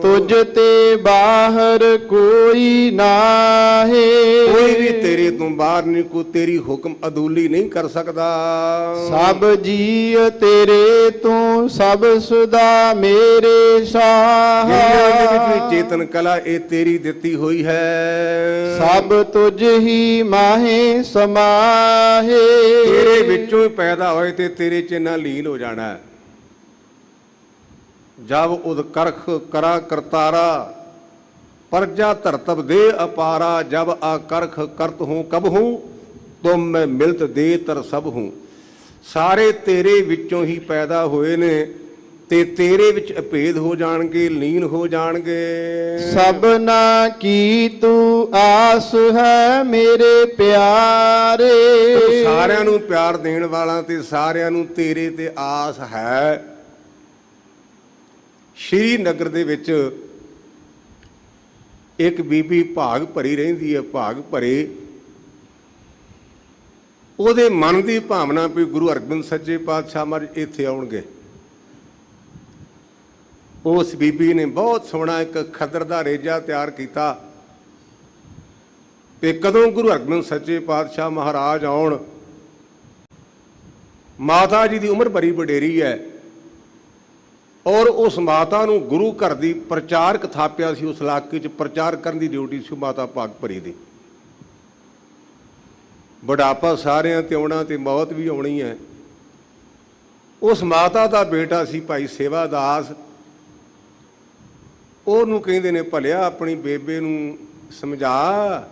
ਤੁਝ ਤੇ ਬਾਹਰ ਕੋਈ ਨਾਹੀ। ਕੋਈ ਵੀ ਤੇਰੇ ਤੋਂ ਬਾਹਰ ਨਹੀਂ। ਕੋਈ ਤੇਰੀ ਹੁਕਮ ਅਦੂਲੀ ਨਹੀਂ ਕਰ ਸਕਦਾ। ਸਭ ਜੀ ਤੇਰੇ ਤੂੰ ਸਭ ਸੁਦਾ ਮੇਰੇ ਸਾਹ। ਦੇ ਵਿੱਚ ਵੀ ਚੇਤਨ ਕਲਾ ਇਹ ਤੇਰੀ ਦਿੱਤੀ ਹੋਈ ਹੈ। ਸਭ ਤੁਝ ਹੀ ਮਾਹੇ ਸਮਾਹੇ। ਤੇਰੇ ਵਿੱਚੋਂ ਹੀ ਪੈਦਾ ਹੋਏ ਤੇ ਤੇਰੇ ਚ ਨਾ ਲੀਨ ਹੋ ਜਾਣਾ। ਜਬ ਉਦ ਕਰਖ ਕਰਾ ਕਰਤਾਰਾ, ਪਰਜਾ ਧਰਤਬ ਦੇ ਅਪਾਰਾ। ਜਬ ਆ ਕਰਖ ਕਰਤ ਹੂੰ ਕਬ ਹੂੰ, ਤੁਮ ਮੈਂ ਮਿਲਤ ਦੇ ਤਰ ਸਭ ਹੂੰ। ਸਾਰੇ ਤੇਰੇ ਵਿੱਚੋਂ ਹੀ ਪੈਦਾ ਹੋਏ ਨੇ, ਤੇ ਤੇਰੇ ਵਿੱਚ ਅਭੇਦ ਹੋ ਜਾਣਗੇ, ਲੀਨ ਹੋ ਜਾਣਗੇ। ਸਭਨਾ ਕੀ ਤੂੰ ਆਸ ਹੈ ਮੇਰੇ ਪਿਆਰੇ। ਸਾਰਿਆਂ ਨੂੰ ਪਿਆਰ ਦੇਣ ਵਾਲਾ, ਤੇ ਸਾਰਿਆਂ ਨੂੰ ਤੇਰੇ ਤੇ ਆਸ ਹੈ। ਸ਼੍ਰੀ ਨਗਰ ਦੇ ਵਿੱਚ ਇੱਕ ਬੀਬੀ ਭਾਗ ਭਰੀ ਰਹਿੰਦੀ ਹੈ, ਭਾਗ ਭਰੇ। ਉਹਦੇ ਮਨ ਦੀ ਭਾਵਨਾ ਵੀ ਗੁਰੂ ਹਰਗੋਬਿੰਦ ਸੱਚੇ ਪਾਤਸ਼ਾਹ ਮਹਾਰਾਜ ਇੱਥੇ ਆਉਣਗੇ। ਉਸ ਬੀਬੀ ਨੇ ਬਹੁਤ ਸੋਹਣਾ ਇੱਕ ਖੱਦਰ ਦਾ ਰੇਜਾ ਤਿਆਰ ਕੀਤਾ ਕਿ ਕਦੋਂ ਗੁਰੂ ਹਰਗੋਬਿੰਦ ਸੱਚੇ ਪਾਤਸ਼ਾਹ ਮਹਾਰਾਜ ਆਉਣ। ਮਾਤਾ ਜੀ ਦੀ ਉਮਰ ਬੜੀ ਵਡੇਰੀ ਹੈ, ਔਰ ਉਸ ਮਾਤਾ ਨੂੰ ਗੁਰੂ ਘਰ ਦੀ ਪ੍ਰਚਾਰਕ ਥਾਪਿਆ ਸੀ। ਉਸ ਇਲਾਕੇ 'ਚ ਪ੍ਰਚਾਰ ਕਰਨ ਦੀ ਡਿਊਟੀ ਸੀ ਮਾਤਾ ਭਾਗ ਭਰੀ ਦੀ। ਬੁਢਾਪਾ ਸਾਰਿਆਂ ਤੇ ਆਉਣਾ, ਤੇ ਮੌਤ ਵੀ ਆਉਣੀ ਹੈ। ਉਸ ਮਾਤਾ ਦਾ ਬੇਟਾ ਸੀ ਭਾਈ ਸੇਵਾ ਦਾਸ। ਉਹਨੂੰ ਕਹਿੰਦੇ ਨੇ, ਭਲਿਆ ਆਪਣੀ ਬੇਬੇ ਨੂੰ ਸਮਝਾ,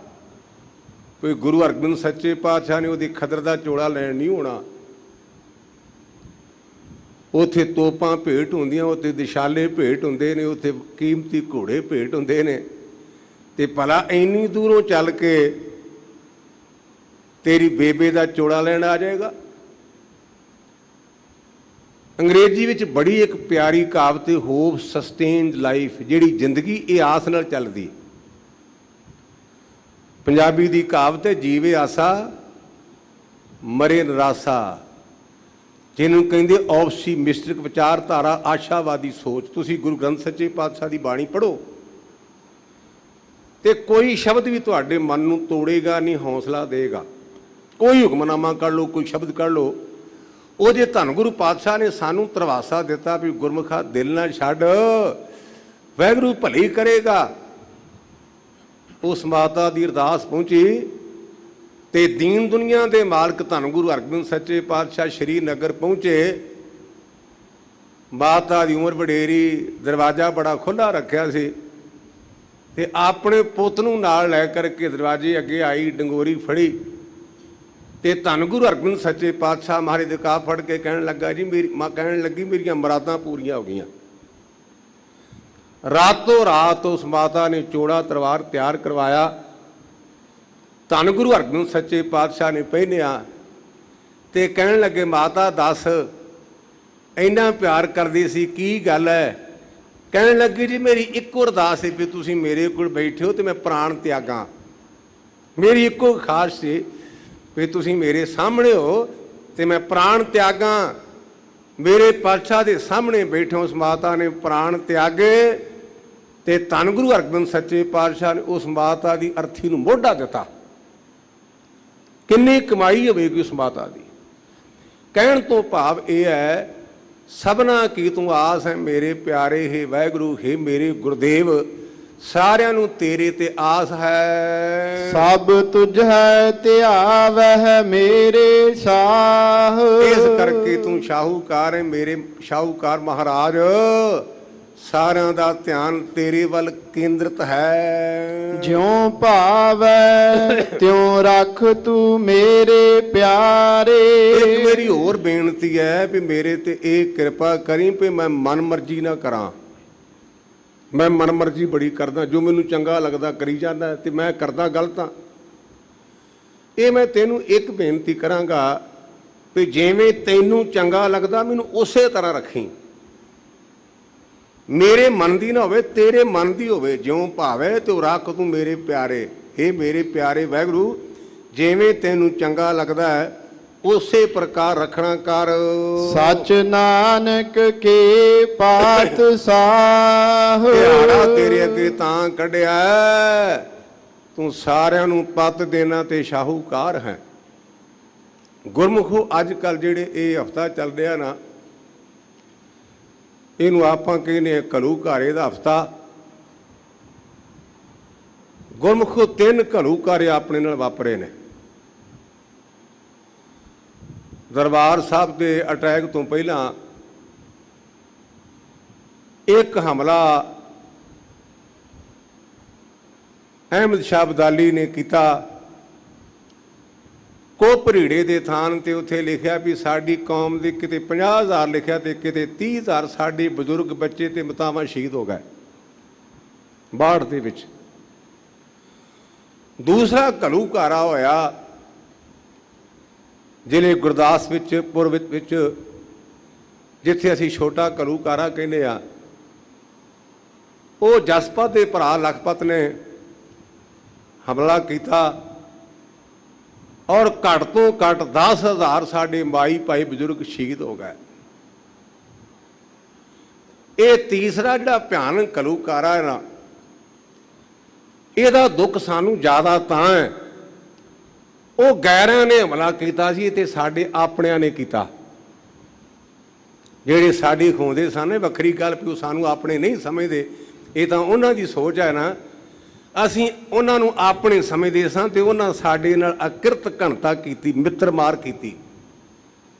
ਕੋਈ ਗੁਰੂ ਹਰਗੋਬਿੰਦ ਸੱਚੇ ਪਾਤਸ਼ਾਹ ਨੇ ਉਹਦੀ ਖਦਰ ਦਾ ਚੋਲਾ ਲੈਣ ਨਹੀਂ ਹੋਣਾ। ਉੱਥੇ ਤੋਪਾਂ ਭੇਟ ਹੁੰਦੀਆਂ, ਉੱਥੇ ਦਿਸ਼ਾਲੇ ਭੇਟ ਹੁੰਦੇ ਨੇ, ਉੱਥੇ ਕੀਮਤੀ ਘੋੜੇ ਭੇਟ ਹੁੰਦੇ ਨੇ। ਤੇ ਭਲਾ ਇੰਨੀ ਦੂਰੋਂ ਚੱਲ ਕੇ ਤੇਰੀ ਬੇਬੇ ਦਾ ਚੋਲਾ ਲੈਣ ਆ ਜਾਏਗਾ। ਅੰਗਰੇਜ਼ੀ ਵਿੱਚ ਬੜੀ ਇੱਕ ਪਿਆਰੀ ਕਹਾਵਤ, ਹੋਪ ਸਸਟੇਨਡ ਲਾਈਫ, ਜਿਹੜੀ ਜ਼ਿੰਦਗੀ ਇਹ ਆਸ ਨਾਲ ਚੱਲਦੀ। ਪੰਜਾਬੀ ਦੀ ਕਹਾਵਤ ਹੈ, ਜੀਵੇ ਆਸਾ ਮਰੇ ਨਿਰਾਸਾ, ਜਿਹਨੂੰ ਕਹਿੰਦੇ ਆਪਸੀਮਿਸਟਿਕ ਵਿਚਾਰਧਾਰਾ, ਆਸ਼ਾਵਾਦੀ ਸੋਚ। ਤੁਸੀਂ ਗੁਰੂ ਗ੍ਰੰਥ ਸੱਚੇ ਪਾਤਸ਼ਾਹ ਦੀ ਬਾਣੀ ਪੜ੍ਹੋ, ਤੇ ਕੋਈ ਸ਼ਬਦ ਵੀ ਤੁਹਾਡੇ ਮਨ ਨੂੰ ਤੋੜੇਗਾ ਨਹੀਂ, ਹੌਸਲਾ ਦੇਗਾ। ਕੋਈ ਹੁਕਮਨਾਮਾ ਕਰ ਲਓ, ਕੋਈ ਸ਼ਬਦ ਕਰ ਲਓ। ਉਹ ਜੇ ਧੰਨ ਗੁਰੂ ਪਾਤਸ਼ਾਹ ਨੇ ਸਾਨੂੰ ਧਰਵਾਸਾ ਦਿੱਤਾ ਵੀ ਗੁਰਮੁਖਾ ਦਿਲ ਨਾ ਛੱਡ, ਵਾਹਿਗੁਰੂ ਭਲੀ ਕਰੇਗਾ। ਉਸ ਮਾਤਾ ਦੀ ਅਰਦਾਸ ਪਹੁੰਚੀ, ਤੇ ਦੀਨ ਦੁਨੀਆ ਦੇ ਮਾਲਕ ਧੰਨ ਗੁਰੂ ਹਰਗੋਬਿੰਦ ਸੱਚੇ ਪਾਤਸ਼ਾਹ ਸ਼੍ਰੀ ਨਗਰ ਪਹੁੰਚੇ। ਮਾਤਾ ਦੀ ਉਮਰ ਵਡੇਰੀ, ਦਰਵਾਜ਼ਾ ਬੜਾ ਖੁੱਲ੍ਹਾ ਰੱਖਿਆ ਸੀ ਤੇ ਆਪਣੇ ਪੁੱਤ ਨੂੰ ਨਾਲ ਲੈ ਕਰਕੇ ਦਰਵਾਜ਼ੇ ਅੱਗੇ ਆਈ, ਡੰਗੋਰੀ ਫੜੀ ਤੇ ਧੰਨ ਗੁਰੂ ਹਰਗੋਬਿੰਦ ਸੱਚੇ ਪਾਤਸ਼ਾਹ ਮਹਾਰਾਜ ਦੇ ਕਾਹ ਫੜ ਕੇ ਕਹਿਣ ਲੱਗਾ ਜੀ ਕਹਿਣ ਲੱਗੀ ਮੇਰੀਆਂ ਮੁਰਾਦਾਂ ਪੂਰੀਆਂ ਹੋ ਗਈਆਂ। ਰਾਤੋਂ ਰਾਤ ਉਸ ਮਾਤਾ ਨੇ ਚੋੜਾ ਤਲਵਾਰ ਤਿਆਰ ਕਰਵਾਇਆ, ਧੰਨ ਗੁਰੂ ਹਰਗੋਬਿੰਦ ਸੱਚੇ ਪਾਤਸ਼ਾਹ ਨੇ ਪਹਿਨਿਆ ਤੇ ਕਹਿਣ ਲੱਗੇ ਮਾਤਾ ਦੱਸ ਇੰਨਾ ਪਿਆਰ ਕਰਦੀ ਸੀ ਕੀ ਗੱਲ ਹੈ? ਕਹਿਣ ਲੱਗੀ ਜੀ ਮੇਰੀ ਇੱਕੋ ਅਰਦਾਸ ਸੀ ਵੀ ਤੁਸੀਂ ਮੇਰੇ ਕੋਲ ਬੈਠੇ ਹੋ ਤੇ ਮੈਂ ਪ੍ਰਾਣ ਤਿਆਗਾਂ। ਮੇਰੀ ਇੱਕੋ ਖਾਸ ਸੀ ਵੀ ਤੁਸੀਂ ਮੇਰੇ ਸਾਹਮਣੇ ਹੋ ਤੇ ਮੈਂ ਪ੍ਰਾਣ ਤਿਆਗਾਂ। ਮੇਰੇ ਪਾਤਸ਼ਾਹ ਦੇ ਸਾਹਮਣੇ ਬੈਠੇ ਉਸ ਮਾਤਾ ਨੇ ਪ੍ਰਾਣ ਤਿਆਗੇ ਤੇ ਧੰਨ ਗੁਰੂ ਹਰਗੋਬਿੰਦ ਸੱਚੇ ਪਾਤਸ਼ਾਹ ਨੇ ਉਸ ਮਾਤਾ ਦੀ ਅਰਥੀ ਨੂੰ ਮੋਢਾ ਦਿੱਤਾ। ਕਿੰਨੀ ਕਮਾਈ ਹੋਵੇਗੀ ਉਸ ਮਾਤਾ ਦੀ। ਕਹਿਣ ਤੋਂ ਭਾਵ ਇਹ ਹੈ ਸਭਨਾ ਕੀ ਤੂੰ ਆਸ ਹੈ ਮੇਰੇ ਪਿਆਰੇ ਹੈ ਵਾਹਿਗੁਰੂ ਹੈ ਮੇਰੇ ਗੁਰਦੇਵ, ਸਾਰਿਆਂ ਨੂੰ ਤੇਰੇ ਤੇ ਆਸ ਹੈ। ਸਭ ਤੁਝ ਹੈ ਧਿਆਵਹਿ ਮੇਰੇ ਸ਼ਾਹ। ਇਸ ਕਰਕੇ ਤੂੰ ਸ਼ਾਹੂਕਾਰ ਹੈ ਮੇਰੇ ਸ਼ਾਹੂਕਾਰ ਮਹਾਰਾਜ, ਸਾਰਿਆਂ ਦਾ ਧਿਆਨ ਤੇਰੇ ਵੱਲ ਕੇਂਦਰਿਤ ਹੈ। ਜਿਉਂ ਭਾਵੈ ਤਿਉਂ ਰੱਖ ਤੂੰ ਮੇਰੇ ਪਿਆਰੇ। ਇੱਕ ਮੇਰੀ ਹੋਰ ਬੇਨਤੀ ਹੈ ਵੀ ਮੇਰੇ ਤੇ ਇਹ ਕਿਰਪਾ ਕਰੀ ਵੀ ਮੈਂ ਮਨ ਮਰਜ਼ੀ ਨਾ ਕਰਾਂ। ਮੈਂ ਮਨ ਮਰਜ਼ੀ ਬੜੀ ਕਰਦਾ, ਜੋ ਮੈਨੂੰ ਚੰਗਾ ਲੱਗਦਾ ਕਰੀ ਜਾਂਦਾ ਤੇ ਮੈਂ ਕਰਦਾ ਗਲਤ ਹਾਂ। ਇਹ ਮੈਂ ਤੈਨੂੰ ਇੱਕ ਬੇਨਤੀ ਕਰਾਂਗਾ ਵੀ ਜਿਵੇਂ ਤੈਨੂੰ ਚੰਗਾ ਲੱਗਦਾ ਮੈਨੂੰ ਉਸੇ ਤਰ੍ਹਾਂ ਰੱਖੀ। ਮੇਰੇ ਮਨ ਦੀ ਨਾ ਹੋਵੇ, ਤੇਰੇ ਮਨ ਦੀ ਹੋਵੇ। ਜਿਉਂ ਭਾਵੇਂ ਤਿਉਂ ਰੱਖ ਤੂੰ ਮੇਰੇ ਪਿਆਰੇ। ਇਹ ਮੇਰੇ ਪਿਆਰੇ ਵਾਹਿਗੁਰੂ, ਜਿਵੇਂ ਤੈਨੂੰ ਚੰਗਾ ਲੱਗਦਾ ਹੈ ਉਸੇ ਪ੍ਰਕਾਰ ਰੱਖਣਾ ਕਰ। ਸੱਚ ਨਾਨਕ ਕੇ ਪਾਤਸ਼ਾਹ। ਦਿਹਾੜਾ ਤੇਰੇ ਅੱਗੇ ਤਾਂ ਕੱਢਿਆ ਤੂੰ ਸਾਰਿਆਂ ਨੂੰ ਪੱਤ ਦੇਣਾ ਤੇ ਸ਼ਾਹੂਕਾਰ ਹੈ। ਗੁਰਮੁਖੋ ਅੱਜ ਕੱਲ੍ਹ ਜਿਹੜੇ ਇਹ ਹਫਤਾ ਚੱਲ ਰਿਹਾ ਨਾ, ਇਹਨੂੰ ਆਪਾਂ ਕਹਿੰਦੇ ਘੱਲੂਘਾਰੇ ਦਾ ਹਫਤਾ। ਗੁਰਮੁਖੋ 3 ਘੱਲੂਘਾਰੇ ਆਪਣੇ ਨਾਲ ਵਾਪਰੇ ਨੇ। ਦਰਬਾਰ ਸਾਹਿਬ ਦੇ ਅਟੈਕ ਤੋਂ ਪਹਿਲਾਂ ਇੱਕ ਹਮਲਾ ਅਹਿਮਦ ਸ਼ਾਹ ਅਬਦਾਲੀ ਨੇ ਕੀਤਾ ਕੋਪਰੀੜੇ ਦੇ ਥਾਨ ਤੇ। ਉੱਥੇ ਲਿਖਿਆ ਵੀ ਸਾਡੀ ਕੌਮ ਦੇ ਕਿਤੇ 50,000 ਲਿਖਿਆ ਤੇ ਕਿਤੇ 30,000 ਸਾਡੇ ਬਜ਼ੁਰਗ ਬੱਚੇ ਤੇ ਮਾਤਾਵਾਂ ਸ਼ਹੀਦ ਹੋ ਗਏ ਬਾੜ ਦੇ ਵਿੱਚ। ਦੂਸਰਾ ਘੱਲੂਘਾਰਾ ਹੋਇਆ ਜ਼ਿਲ੍ਹੇ ਗੁਰਦਾਸਪੁਰ ਵਿੱਚ, ਜਿੱਥੇ ਅਸੀਂ ਛੋਟਾ ਘੱਲੂਘਾਰਾ ਕਹਿੰਦੇ ਆ। ਉਹ ਜਸਪਤ ਦੇ ਭਰਾ ਲਖਪਤ ਨੇ ਹਮਲਾ ਕੀਤਾ ਔਰ ਘੱਟ ਤੋਂ ਘੱਟ 10,000 ਸਾਡੇ ਮਾਈ ਭਾਈ ਬਜ਼ੁਰਗ ਸ਼ਹੀਦ ਹੋ ਗਏ। ਇਹ ਤੀਸਰਾ ਜਿਹੜਾ ਭਿਆਨਕ ਘੱਲੂਘਾਰਾ ਹੈ ਨਾ, ਇਹਦਾ ਦੁੱਖ ਸਾਨੂੰ ਜ਼ਿਆਦਾ ਤਾਂ ਹੈ ਉਹ ਗੈਰਾਂ ਨੇ ਹਮਲਾ ਕੀਤਾ ਸੀ ਤੇ ਸਾਡੇ ਆਪਣਿਆਂ ਨੇ ਕੀਤਾ। ਜਿਹੜੇ ਸਾਡੀ ਖੋਂਦੇ ਸਨ, ਵੱਖਰੀ ਗੱਲ ਵੀ ਉਹ ਸਾਨੂੰ ਆਪਣੇ ਨਹੀਂ ਸਮਝਦੇ, ਇਹ ਤਾਂ ਉਹਨਾਂ ਦੀ ਸੋਚ ਹੈ ਨਾ। ਅਸੀਂ ਉਹਨਾਂ ਨੂੰ ਆਪਣੇ ਸਮਝਦੇ ਸਾਂ ਤੇ ਉਹਨਾਂ ਸਾਡੇ ਨਾਲ ਅਕਿਰਤ ਘਣਤਾ ਕੀਤੀ, ਮਿੱਤਰ ਮਾਰ ਕੀਤੀ।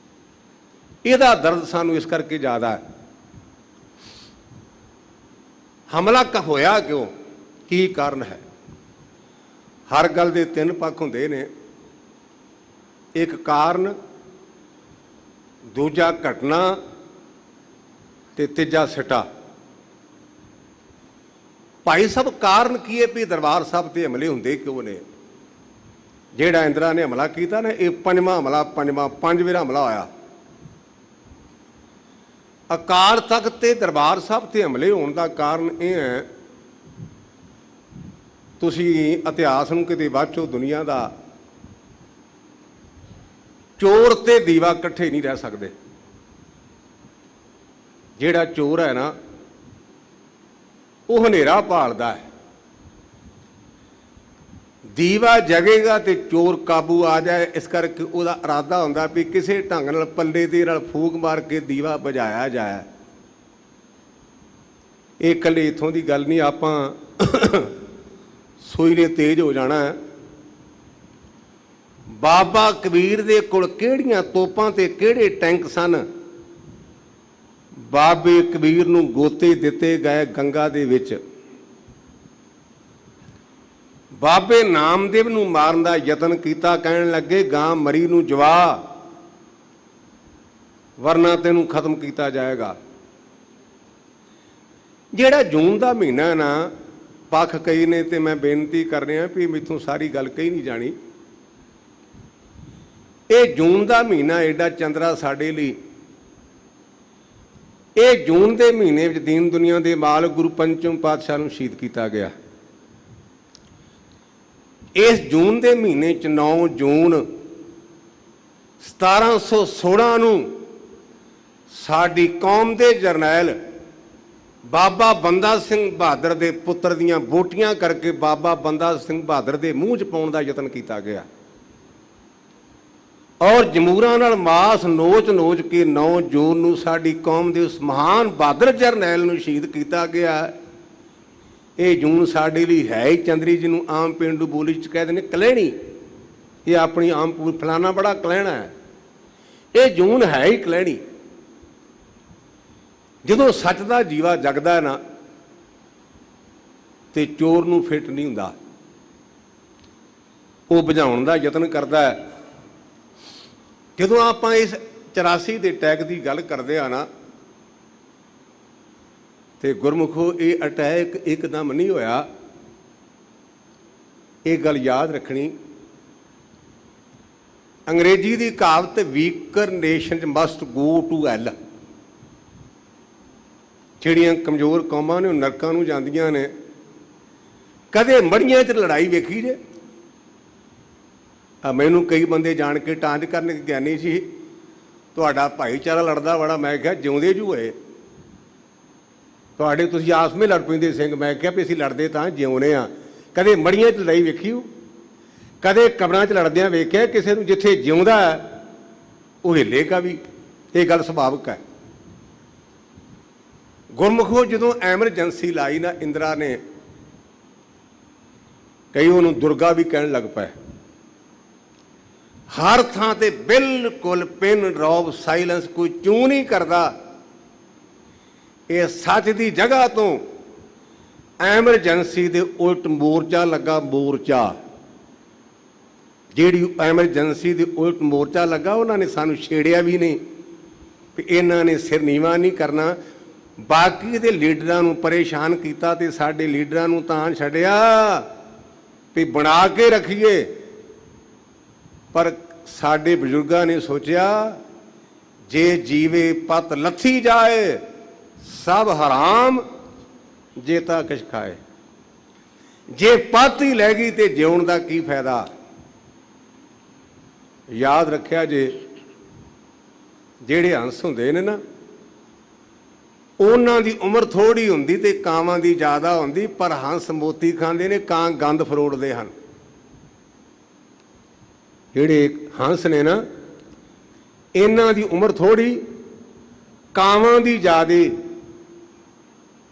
ਇਹਦਾ ਦਰਦ ਸਾਨੂੰ ਇਸ ਕਰਕੇ ਜ਼ਿਆਦਾ ਹੈ। ਹਮਲਾ ਹੋਇਆ ਕਿਉਂ, ਕੀ ਕਾਰਨ ਹੈ? ਹਰ ਗੱਲ ਦੇ 3 ਪੱਖ ਹੁੰਦੇ ਨੇ। ਇੱਕ ਕਾਰਨ, ਦੂਜਾ ਘਟਨਾ ਤੇ ਤੀਜਾ ਸਿੱਟਾ। ਭਾਈ ਸਾਹਿਬ ਕਾਰਨ ਕੀ ਹੈ ਵੀ ਦਰਬਾਰ ਸਾਹਿਬ ਤੇ ਹਮਲੇ ਹੁੰਦੇ ਕਿਉਂ ਨੇ? ਜਿਹੜਾ ਇੰਦਰਾ ਨੇ ਹਮਲਾ ਕੀਤਾ ਨਾ, ਇਹ 5ਵਾਂ ਹਮਲਾ, 5 ਵਾਰ ਹਮਲਾ ਹੋਇਆ। ਅਕਾਲ ਤਖਤ ਤੇ ਦਰਬਾਰ ਸਾਹਿਬ ਤੇ ਹਮਲੇ ਹੋਣ ਦਾ ਕਾਰਨ ਇਹ ਹੈ, ਤੁਸੀਂ ਇਤਿਹਾਸ ਨੂੰ ਕਿਤੇ ਵਾਚੋ ਦੁਨੀਆ ਦਾ, ਚੋਰ ਤੇ ਦੀਵਾ ਇਕੱਠੇ ਨਹੀਂ ਰਹਿ ਸਕਦੇ। ਜਿਹੜਾ ਚੋਰ ਹੈ ਨਾ ਉਹ ਹਨੇਰਾ ਭਾਲਦਾ ਹੈ, ਦੀਵਾ ਜਗੇਗਾ ਤੇ ਚੋਰ ਕਾਬੂ ਆ ਜਾਏ। ਇਸ ਕਰਕੇ ਉਹਦਾ ਇਰਾਦਾ ਹੁੰਦਾ ਵੀ ਕਿਸੇ ਢੰਗ ਨਾਲ ਪੱਲੇ ਦੇ ਨਾਲ ਫੂਕ ਮਾਰ ਕੇ ਦੀਵਾ ਬੁਝਾਇਆ ਜਾਏ। ਇਹ ਇਕੱਲੇ ਇੱਥੋਂ ਦੀ ਗੱਲ ਨਹੀਂ, ਆਪਾਂ ਸੂਈ ਨੇ ਤੇਜ਼ ਹੋ ਜਾਣਾ। ਬਾਬਾ ਕਬੀਰ ਦੇ ਕੋਲ ਕਿਹੜੀਆਂ ਤੋਪਾਂ ਤੇ ਕਿਹੜੇ ਟੈਂਕ ਸਨ, ਬਾਬੇ ਕਬੀਰ ਨੂੰ ਗੋਤੇ ਦਿੱਤੇ ਗਏ ਗੰਗਾ ਦੇ ਵਿੱਚ। ਬਾਬੇ ਨਾਮਦੇਵ ਨੂੰ ਮਾਰਨ ਦਾ ਯਤਨ ਕੀਤਾ, ਕਹਿਣ ਲੱਗੇ ਗਾਂ ਮਰੀ ਨੂੰ ਜਵਾ, ਵਰਨਾ ਤੈਨੂੰ ਖਤਮ ਕੀਤਾ ਜਾਏਗਾ। ਜਿਹੜਾ ਜੂਨ ਦਾ ਮਹੀਨਾ ਨਾ, ਪੱਖ ਕਈ ਨੇ ਤੇ ਮੈਂ ਬੇਨਤੀ ਕਰ ਰਿਹਾ ਵੀ ਮੈਥੋਂ ਸਾਰੀ ਗੱਲ ਕਹੀ ਨਹੀਂ ਜਾਣੀ। ਇਹ ਜੂਨ ਦਾ ਮਹੀਨਾ ਐਡਾ ਚੰਦਰਾ ਸਾਡੇ ਲਈ। ਇਹ ਜੂਨ ਦੇ ਮਹੀਨੇ ਵਿੱਚ ਦੀਨ ਦੁਨੀਆ ਦੇ ਮਾਲਕ ਗੁਰੂ ਪੰਚਮ ਪਾਤਸ਼ਾਹ ਨੂੰ ਸ਼ਹੀਦ ਕੀਤਾ ਗਿਆ। ਇਸ ਜੂਨ ਦੇ ਮਹੀਨੇ 'ਚ 9 ਜੂਨ 1716 ਨੂੰ ਸਾਡੀ ਕੌਮ ਦੇ ਜਰਨੈਲ ਬਾਬਾ ਬੰਦਾ ਸਿੰਘ ਬਹਾਦਰ ਦੇ ਪੁੱਤਰ ਦੀਆਂ ਬੋਟੀਆਂ ਕਰਕੇ ਬਾਬਾ ਬੰਦਾ ਸਿੰਘ ਬਹਾਦਰ ਦੇ ਮੂੰਹ 'ਚ ਪਾਉਣ ਦਾ ਯਤਨ ਕੀਤਾ ਗਿਆ ਔਰ ਜਮੂਰਾਂ ਨਾਲ ਮਾਸ ਨੋਚ ਕੇ 9 ਜੂਨ ਨੂੰ ਸਾਡੀ ਕੌਮ ਦੇ ਉਸ ਮਹਾਨ ਬਹਾਦਰ ਜਰਨੈਲ ਨੂੰ ਸ਼ਹੀਦ ਕੀਤਾ ਗਿਆ। ਇਹ ਜੂਨ ਸਾਡੇ ਲਈ ਹੈ ਹੀ ਚੰਦਰੀ, ਜਿਹਨੂੰ ਆਮ ਪੇਂਡੂ ਬੋਲੀ 'ਚ ਕਹਿ ਦਿੰਦੇ ਕਲਹਿਣੀ। ਇਹ ਆਪਣੀ ਆਮ ਫਲਾਣਾ ਬੜਾ ਕਲਹਿਣਾ ਹੈ। ਇਹ ਜੂਨ ਹੈ ਹੀ ਕਲਹਿਣੀ। ਜਦੋਂ ਸੱਚ ਦਾ ਜੀਵਾ ਜਗਦਾ ਹੈ ਨਾ, ਤੇ ਚੋਰ ਨੂੰ ਫਿੱਟ ਨਹੀਂ ਹੁੰਦਾ, ਉਹ ਬੁਝਾਉਣ ਦਾ ਯਤਨ ਕਰਦਾ ਹੈ। ਜਦੋਂ ਆਪਾਂ ਇਸ 84 ਦੇ ਅਟੈਕ ਦੀ ਗੱਲ ਕਰਦੇ ਆ ਨਾ, ਤੇ ਗੁਰਮੁਖੋ ਇਹ ਅਟੈਕ ਇੱਕਦਮ ਨਹੀਂ ਹੋਇਆ। ਇਹ ਗੱਲ ਯਾਦ ਰੱਖਣੀ, ਅੰਗਰੇਜ਼ੀ ਦੀ ਕਹਾਵਤ weaker nations must go to hell. ਜਿਹੜੀਆਂ ਕਮਜ਼ੋਰ ਕੌਮਾਂ ਨੇ ਉਹ ਨਰਕਾਂ ਨੂੰ ਜਾਂਦੀਆਂ ਨੇ। ਕਦੇ ਮੜੀਆਂ 'ਚ ਲੜਾਈ ਵੇਖੀ ਜੇ? ਮੈਨੂੰ ਕਈ ਬੰਦੇ ਜਾਣ ਕੇ ਟਾਂਜ ਕਰਨ ਗਿਆਨੀ ਸੀ, ਤੁਹਾਡਾ ਭਾਈਚਾਰਾ ਲੜਦਾ ਬੜਾ। ਮੈਂ ਕਿਹਾ ਜਿਉਂਦੇ ਜੂ ਹੋਏ ਤੁਹਾਡੇ, ਤੁਸੀਂ ਆਸ ਵਿੱਚ ਲੜ ਪੈਂਦੇ ਸਿੰਘ। ਮੈਂ ਕਿਹਾ ਵੀ ਅਸੀਂ ਲੜਦੇ ਤਾਂ ਜਿਉਂਦੇ ਹਾਂ। ਕਦੇ ਮੜੀਆਂ 'ਚ ਲੜਾਈ ਵੇਖੀ ਹੋ? ਕਦੇ ਕਬਰਾਂ 'ਚ ਲੜਦਿਆਂ ਵੇਖਿਆ ਕਿਸੇ ਨੂੰ? ਜਿੱਥੇ ਜਿਉਂਦਾ ਉਹ ਹਿੱਲੇਗਾ ਵੀ। ਇਹ ਗੱਲ ਸੁਭਾਵਿਕ ਹੈ। ਗੁਰਮੁਖੋ ਜਦੋਂ ਐਮਰਜੈਂਸੀ ਲਾਈ ਨਾ ਇੰਦਰਾ ਨੇ, ਕਈ ਉਹਨੂੰ ਦੁਰਗਾ ਵੀ ਕਹਿਣ ਲੱਗ ਪਏ। ਹਰ ਥਾਂ ਤੇ ਬਿਲਕੁਲ ਪਿਨ ਡ੍ਰੌਪ ਸਾਇਲੈਂਸ, ਕੋਈ ਚੂੰ ਨਹੀਂ ਕਰਦਾ। ਇਹ ਸੱਚ ਦੀ ਜਗ੍ਹਾ ਤੋਂ ਐਮਰਜੈਂਸੀ ਦੇ ਉਲਟ ਮੋਰਚਾ ਲੱਗਾ। ਮੋਰਚਾ ਜਿਹੜੀ ਐਮਰਜੈਂਸੀ ਦੇ ਉਲਟ ਮੋਰਚਾ ਲੱਗਾ, ਉਹਨਾਂ ਨੇ ਸਾਨੂੰ ਛੇੜਿਆ ਵੀ ਨਹੀਂ ਵੀ ਇਹਨਾਂ ਨੇ ਸਿਰ ਨੀਵਾਂ ਨਹੀਂ ਕਰਨਾ। ਬਾਕੀ ਦੇ ਲੀਡਰਾਂ ਨੂੰ ਪਰੇਸ਼ਾਨ ਕੀਤਾ ਤੇ ਸਾਡੇ ਲੀਡਰਾਂ ਨੂੰ ਤਾਂ ਛੱਡਿਆ ਵੀ ਬਣਾ ਕੇ ਰੱਖੀਏ। ਪਰ ਸਾਡੇ ਬਜ਼ੁਰਗਾਂ ਨੇ ਸੋਚਿਆ ਜੇ ਜੀਵੇ ਪਤ ਲੱਥੀ ਜਾਏ, ਸਭ ਹਰਾਮ ਜੇ ਤਾਂ ਕੁਛ ਖਾਏ। ਜੇ ਪਤ ਹੀ ਲੈ ਗਈ ਤੇ ਜਿਉਣ ਦਾ ਕੀ ਫਾਇਦਾ? ਯਾਦ ਰੱਖਿਆ ਜੇ, ਜਿਹੜੇ ਹੰਸ ਹੁੰਦੇ ਨੇ ਨਾ, ਉਹਨਾਂ ਦੀ ਉਮਰ ਥੋੜੀ ਹੁੰਦੀ ਤੇ ਕਾਂਵਾਂ ਦੀ ਜ਼ਿਆਦਾ ਹੁੰਦੀ। ਪਰ ਹੰਸ ਮੋਤੀ ਖਾਂਦੇ ਨੇ, ਕਾਂ ਗੰਦ ਫਰੋੜਦੇ ਹਨ। ਜਿਹੜੇ ਹੰਸ ਨੇ ਨਾ, ਇਹਨਾਂ ਦੀ ਉਮਰ ਥੋੜੀ, ਕਾਂਵਾਂ ਦੀ ਜ਼ਿਆਦੇ।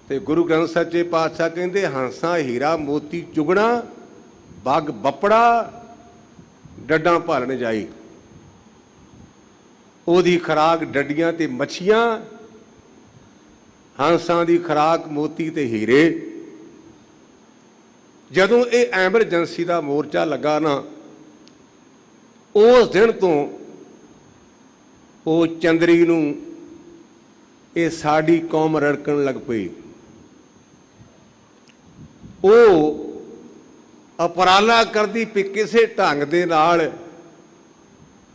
ਤੇ ਗੁਰੂ ਗ੍ਰੰਥ ਸੱਚੇ ਪਾਤਸ਼ਾਹ ਕਹਿੰਦੇ ਹੰਸਾਂ ਹੀਰਾ ਮੋਤੀ ਚੁਗਣਾ, ਬੱਗ ਬੱਪੜਾ ਡੱਡਾਂ ਭਾਲਣ ਜਾਈ। ਉਹਦੀ ਖੁਰਾਕ ਡੱਡੀਆਂ ਤੇ ਮੱਛੀਆਂ, ਹੰਸਾਂ ਦੀ ਖੁਰਾਕ ਮੋਤੀ ਤੇ ਹੀਰੇ। ਜਦੋਂ ਇਹ ਐਮਰਜੈਂਸੀ ਦਾ ਮੋਰਚਾ ਲੱਗਾ ਨਾ, ਉਸ ਦਿਨ ਤੋਂ ਉਹ ਚੰਦਰੀ ਨੂੰ ਇਹ ਸਾਡੀ ਕੌਮ ਰੜਕਣ ਲੱਗ ਪਈ। ਉਹ ਉਪਰਾਲਾ ਕਰਦੀ ਵੀ ਕਿਸੇ ਢੰਗ ਦੇ ਨਾਲ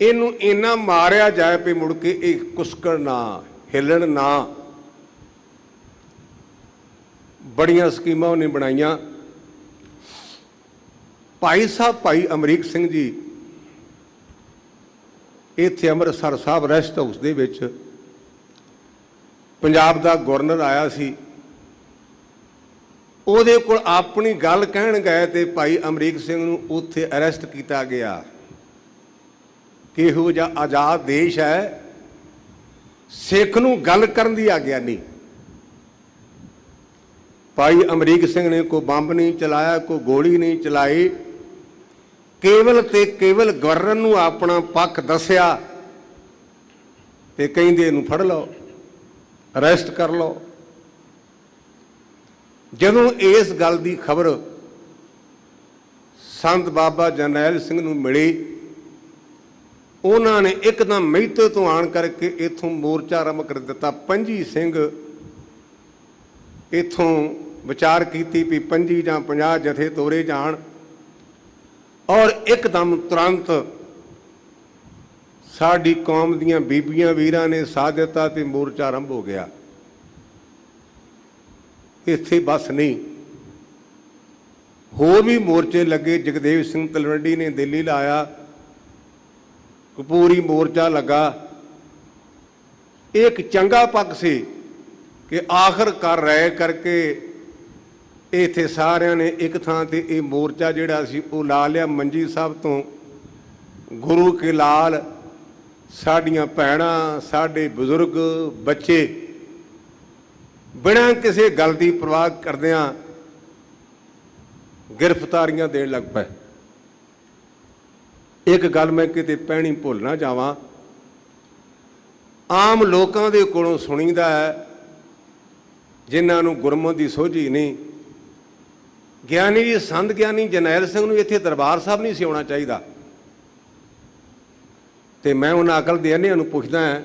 ਇਹਨੂੰ ਇੰਨਾ ਮਾਰਿਆ ਜਾਏ ਵੀ ਮੁੜ ਕੇ ਇਹ ਕੁਸਕਣ ਨਾ, ਹਿੱਲਣ ਨਾ। ਬੜੀਆਂ ਸਕੀਮਾਂ ਉਹਨੇ ਬਣਾਈਆਂ। ਭਾਈ ਸਾਹਿਬ ਭਾਈ ਅਮਰੀਕ ਸਿੰਘ ਜੀ ਇੱਥੇ ਅੰਮ੍ਰਿਤਸਰ ਸਾਹਿਬ ਰੈਸਟ ਹਾਊਸ ਦੇ ਵਿੱਚ ਪੰਜਾਬ ਦਾ ਗਵਰਨਰ ਆਇਆ ਸੀ। ਉਹਦੇ ਕੋਲ ਆਪਣੀ ਗੱਲ ਕਹਿਣ ਗਏ ਤੇ ਭਾਈ ਅਮਰੀਕ ਸਿੰਘ ਨੂੰ ਉੱਥੇ ਅਰੈਸਟ ਕੀਤਾ ਗਿਆ। ਕਿਹੋ ਜਿਹਾ ਆਜ਼ਾਦ ਦੇਸ਼ ਹੈ, ਸਿੱਖ ਨੂੰ ਗੱਲ ਕਰਨ ਦੀ ਆਗਿਆ ਨਹੀਂ। ਭਾਈ ਅਮਰੀਕ ਸਿੰਘ ਨੇ ਕੋਈ ਬੰਬ ਨਹੀਂ ਚਲਾਇਆ, ਕੋਈ ਗੋਲੀ ਨਹੀਂ ਚਲਾਈ। ਕੇਵਲ ਤੇ ਕੇਵਲ ਗਵਰਨਰ ਨੂੰ ਆਪਣਾ ਪੱਖ ਦੱਸਿਆ ਤੇ ਕਹਿੰਦੇ ਇਹਨੂੰ ਫੜ ਲਓ। ਅਰੈਸਟ ਕਰ ਲਓ। ਜਦੋਂ ਇਸ ਗੱਲ ਦੀ ਖਬਰ ਸੰਤ ਬਾਬਾ ਜਰਨੈਲ ਸਿੰਘ ਨੂੰ ਮਿਲੀ, ਉਹਨਾਂ ਨੇ ਇੱਕਦਮ ਮਹਿਤੇ ਤੋਂ ਆਣ ਕਰਕੇ ਇੱਥੋਂ ਮੋਰਚਾ ਆਰੰਭ ਕਰ ਦਿੱਤਾ। 25 ਸਿੰਘ ਇੱਥੋਂ ਵਿਚਾਰ ਕੀਤੀ ਵੀ 25 ਜਾਂ 50 ਜਥੇ ਤੋਰੇ ਜਾਣ, ਔਰ ਇੱਕਦਮ ਤੁਰੰਤ ਸਾਡੀ ਕੌਮ ਦੀਆਂ ਬੀਬੀਆਂ ਵੀਰਾਂ ਨੇ ਸਾਥ ਦਿੱਤਾ ਤੇ ਮੋਰਚਾ ਆਰੰਭ ਹੋ ਗਿਆ। ਇੱਥੇ ਬਸ ਨਹੀਂ, ਹੋਰ ਵੀ ਮੋਰਚੇ ਲੱਗੇ। ਜਗਦੇਵ ਸਿੰਘ ਤਲਵੰਡੀ ਨੇ ਦਿੱਲੀ ਲਾਇਆ, ਕਪੂਰੀ ਮੋਰਚਾ ਲੱਗਾ। ਇਹ ਇੱਕ ਚੰਗਾ ਪੱਖ ਸੀ ਕਿ ਆਖਰਕਾਰ ਰਾਏ ਕਰਕੇ ਇੱਥੇ ਸਾਰਿਆਂ ਨੇ ਇੱਕ ਥਾਂ ਤੇ ਇਹ ਮੋਰਚਾ ਜਿਹੜਾ ਸੀ ਉਹ ਲਾ ਲਿਆ। ਮੰਜੀ ਸਾਹਿਬ ਤੋਂ ਗੁਰੂ ਕੇ ਲਾਲ, ਸਾਡੀਆਂ ਭੈਣਾਂ, ਸਾਡੇ ਬਜ਼ੁਰਗ, ਬੱਚੇ ਬਿਨਾਂ ਕਿਸੇ ਗੱਲ ਦੀ ਪਰਵਾਹ ਕਰਦਿਆਂ ਗ੍ਰਿਫਤਾਰੀਆਂ ਦੇਣ ਲੱਗ ਪਏ। ਇੱਕ ਗੱਲ ਮੈਂ ਕਿਤੇ ਪਹਿਣੀ ਭੁੱਲ ਨਾ ਜਾਵਾਂ, ਆਮ ਲੋਕਾਂ ਦੇ ਕੋਲੋਂ ਸੁਣੀਦਾ ਹੈ ਜਿਨ੍ਹਾਂ ਨੂੰ ਗੁਰਮਤਿ ਦੀ ਸੋਝੀ ਨਹੀਂ, ਗਿਆਨੀ ਜੀ ਸੰਤ ਗਿਆਨੀ ਜਰਨੈਲ ਸਿੰਘ ਨੂੰ ਇੱਥੇ ਦਰਬਾਰ ਸਾਹਿਬ ਨਹੀਂ ਸੀ ਆਉਣਾ ਚਾਹੀਦਾ। ਤੇ ਮੈਂ ਉਹਨਾਂ ਅਕਲ ਦੇ ਅੰਨ੍ਹਿਆਂ ਨੂੰ ਪੁੱਛਦਾ ਹਾਂ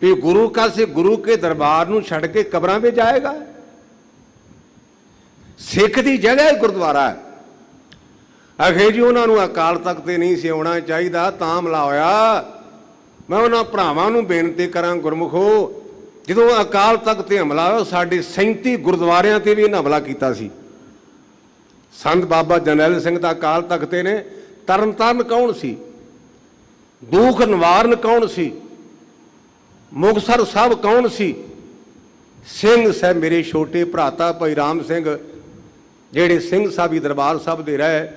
ਵੀ ਗੁਰੂ ਕਾ ਸੇ ਗੁਰੂ ਕੇ ਦਰਬਾਰ ਨੂੰ ਛੱਡ ਕੇ ਕਬਰਾਂ ਵਿੱਚ ਜਾਏਗਾ? ਸਿੱਖ ਦੀ ਜਗ੍ਹਾ ਹੀ ਗੁਰਦੁਆਰਾ ਹੈ। ਆਖੇ ਜੀ ਉਹਨਾਂ ਨੂੰ ਅਕਾਲ ਤਖਤ ਤੇ ਨਹੀਂ ਸੀ ਆਉਣਾ ਚਾਹੀਦਾ, ਤਾਂ ਹਮਲਾ ਹੋਇਆ। ਮੈਂ ਉਹਨਾਂ ਭਰਾਵਾਂ ਨੂੰ ਬੇਨਤੀ ਕਰਾਂ, ਗੁਰਮੁਖੋ, ਜਦੋਂ ਅਕਾਲ ਤਖਤ ਤੇ ਹਮਲਾ ਹੋਇਆ, ਸਾਡੇ 37 ਗੁਰਦੁਆਰਿਆਂ ਤੇ ਵੀ ਇਹਨਾਂ ਹਮਲਾ ਕੀਤਾ ਸੀ। ਸੰਤ ਬਾਬਾ ਜਰਨੈਲ ਸਿੰਘ ਦਾ ਅਕਾਲ ਤਖਤ ਤੇ ਨੇ। ਤਰਨ ਤਾਰਨ ਕੌਣ ਸੀ? ਦੁੱਖ ਨਿਵਾਰਨ ਕੌਣ ਸੀ? ਮੁਕਤਸਰ ਸਾਹਿਬ ਕੌਣ ਸੀ? ਸਿੰਘ ਸਾਹਿਬ ਮੇਰੇ ਛੋਟੇ ਭਰਾਤਾ ਭਾਈ ਰਾਮ ਸਿੰਘ, ਜਿਹੜੇ ਸਿੰਘ ਸਾਹਿਬੀ ਦਰਬਾਰ ਸਾਹਿਬ ਦੇ ਰਹੇ,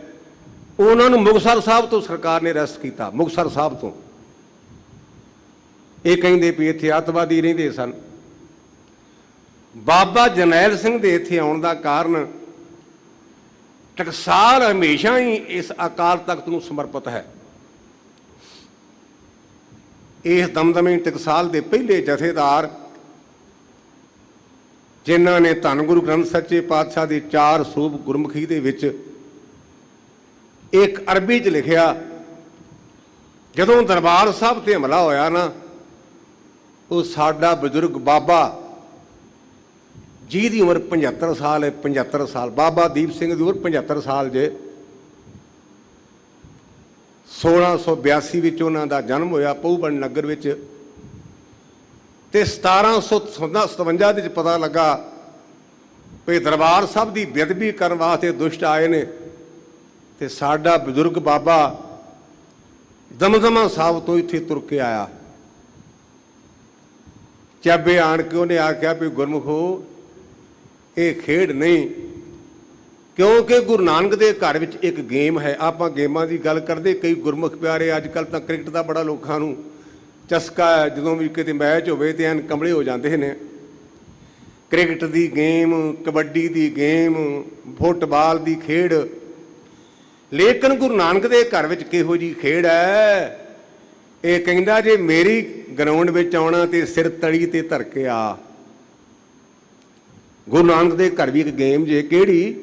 ਉਹਨਾਂ ਨੂੰ ਮੁਕਤਸਰ ਸਾਹਿਬ ਤੋਂ ਸਰਕਾਰ ਨੇ ਅਰੈਸਟ ਕੀਤਾ। ਮੁਕਤਸਰ ਸਾਹਿਬ ਤੋਂ ਇਹ ਕਹਿੰਦੇ ਵੀ ਇੱਥੇ ਅੱਤਵਾਦੀ ਰਹਿੰਦੇ ਸਨ। ਬਾਬਾ ਜਰਨੈਲ ਸਿੰਘ ਦੇ ਇੱਥੇ ਆਉਣ ਦਾ ਕਾਰਨ ਟਕਸਾਲ ਹਮੇਸ਼ਾ ਹੀ ਇਸ ਅਕਾਲ ਤਖਤ ਨੂੰ ਸਮਰਪਿਤ ਹੈ। ਇਸ ਦਮਦਮੀ ਟਕਸਾਲ ਦੇ ਪਹਿਲੇ ਜਥੇਦਾਰ, ਜਿਨ੍ਹਾਂ ਨੇ ਧੰਨ ਗੁਰੂ ਗ੍ਰੰਥ ਸੱਚੇ ਪਾਤਸ਼ਾਹ ਦੇ 4 ਸਰੂਪ ਗੁਰਮੁਖੀ ਦੇ ਵਿੱਚ ਇੱਕ ਅਰਬੀ 'ਚ ਲਿਖਿਆ, ਜਦੋਂ ਦਰਬਾਰ ਸਾਹਿਬ ਤੇ ਹਮਲਾ ਹੋਇਆ ਨਾ, ਉਹ ਸਾਡਾ ਬਜ਼ੁਰਗ ਬਾਬਾ, ਜਿਹਦੀ ਉਮਰ 75 ਸਾਲ ਹੈ, 75 ਸਾਲ, ਬਾਬਾ ਦੀਪ ਸਿੰਘ ਦੀ ਉਮਰ 75 ਸਾਲ ਜੇ। 1682 ਵਿੱਚ ਉਹਨਾਂ ਦਾ ਜਨਮ ਹੋਇਆ ਪਹੂਬਨ ਨਗਰ ਵਿੱਚ, ਤੇ 1757 ਦੇ ਵਿੱਚ ਪਤਾ ਲੱਗਾ ਵੀ ਦਰਬਾਰ ਸਾਹਿਬ ਦੀ ਬੇਅਦਬੀ ਕਰਨ ਵਾਸਤੇ ਦੁਸ਼ਟ ਆਏ ਨੇ, ਤੇ ਸਾਡਾ ਬਜ਼ੁਰਗ ਬਾਬਾ ਦਮਦਮਾ ਸਾਹਿਬ ਤੋਂ ਇੱਥੇ ਤੁਰ ਕੇ ਆਇਆ। ਚੱਬੇ ਆਣ ਕੇ ਉਹਨੇ ਆਖਿਆ ਵੀ ਗੁਰਮੁਖੋ, ਇਹ ਖੇਡ ਨਹੀਂ, ਕਿਉਂਕਿ ਗੁਰੂ ਨਾਨਕ ਦੇ ਘਰ ਵਿੱਚ ਇੱਕ ਗੇਮ ਹੈ। ਆਪਾਂ ਗੇਮਾਂ ਦੀ ਗੱਲ ਕਰਦੇ, ਕਈ ਗੁਰਮੁਖ ਪਿਆਰੇ ਅੱਜ ਕੱਲ੍ਹ ਤਾਂ ਕ੍ਰਿਕਟ ਦਾ ਬੜਾ ਲੋਕਾਂ ਨੂੰ ਚਸਕਾ ਹੈ, ਜਦੋਂ ਵੀ ਕਿਤੇ ਮੈਚ ਹੋਵੇ ਤੇ ਐਨ ਕਮਲੇ ਹੋ ਜਾਂਦੇ ਨੇ। ਕ੍ਰਿਕਟ ਦੀ ਗੇਮ, ਕਬੱਡੀ ਦੀ ਗੇਮ, ਫੁੱਟਬਾਲ ਦੀ ਖੇਡ, ਲੇਕਿਨ ਗੁਰੂ ਨਾਨਕ ਦੇ ਘਰ ਵਿੱਚ ਕਿਹੋ ਜਿਹੀ ਖੇਡ ਹੈ? ਇਹ ਕਹਿੰਦਾ ਜੇ ਮੇਰੀ ਗਰਾਊਂਡ ਵਿੱਚ ਆਉਣਾ ਤੇ ਸਿਰ ਤਲੀ ਤੇ ਧਰ ਕੇ ਆ। ਗੁਰੂ ਨਾਨਕ ਦੇ ਘਰ ਵੀ ਇੱਕ ਗੇਮ ਜੇ, ਕਿਹੜੀ?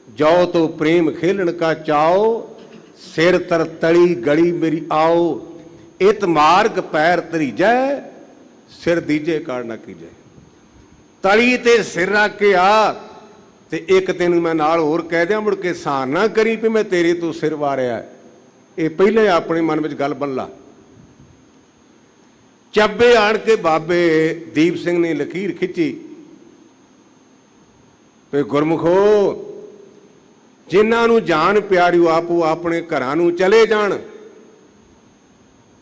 ਜਾਓ ਤੋ ਪ੍ਰੇਮ ਖੇਲਣ ਕਾ ਚਾਓ, ਸਿਰ ਤਰ ਤਲੀ ਗਲੀ ਮੇਰੀ ਆਓ, ਇਤ ਮਾਰਗ ਪੈਰ ਧਰੀਜੈ, ਸਿਰ ਦੀਜੇ ਕਾੜ ਨਾ ਕੀਜੈ। ਤਲੀ ਤੇ ਸਿਰ ਰੱਖ ਕੇ ਆ। ਤੇ ਇੱਕ ਤੈਨੂੰ ਮੈਂ ਨਾਲ ਹੋਰ ਕਹਿ ਦਿਆਂ, ਮੁੜ ਕੇ ਸਾਨ ਨਾ ਕਰੀ ਵੀ ਮੈਂ ਤੇਰੇ ਤੋਂ ਸਿਰ ਵਾਰਿਆ। ਇਹ ਪਹਿਲਾਂ ਹੀ ਆਪਣੇ ਮਨ ਵਿੱਚ ਗੱਲ ਬੰਨ ਲਾ। ਚੱਬੇ ਆਣ ਕੇ ਬਾਬੇ ਦੀਪ ਸਿੰਘ ਨੇ ਲਕੀਰ ਖਿੱਚੀ ਵੀ ਗੁਰਮੁਖੋ, ਜਿਨ੍ਹਾਂ ਨੂੰ ਜਾਨ ਪਿਆਰਿਓ ਆਪੋ ਆਪਣੇ ਘਰਾਂ ਨੂੰ ਚਲੇ ਜਾਣ,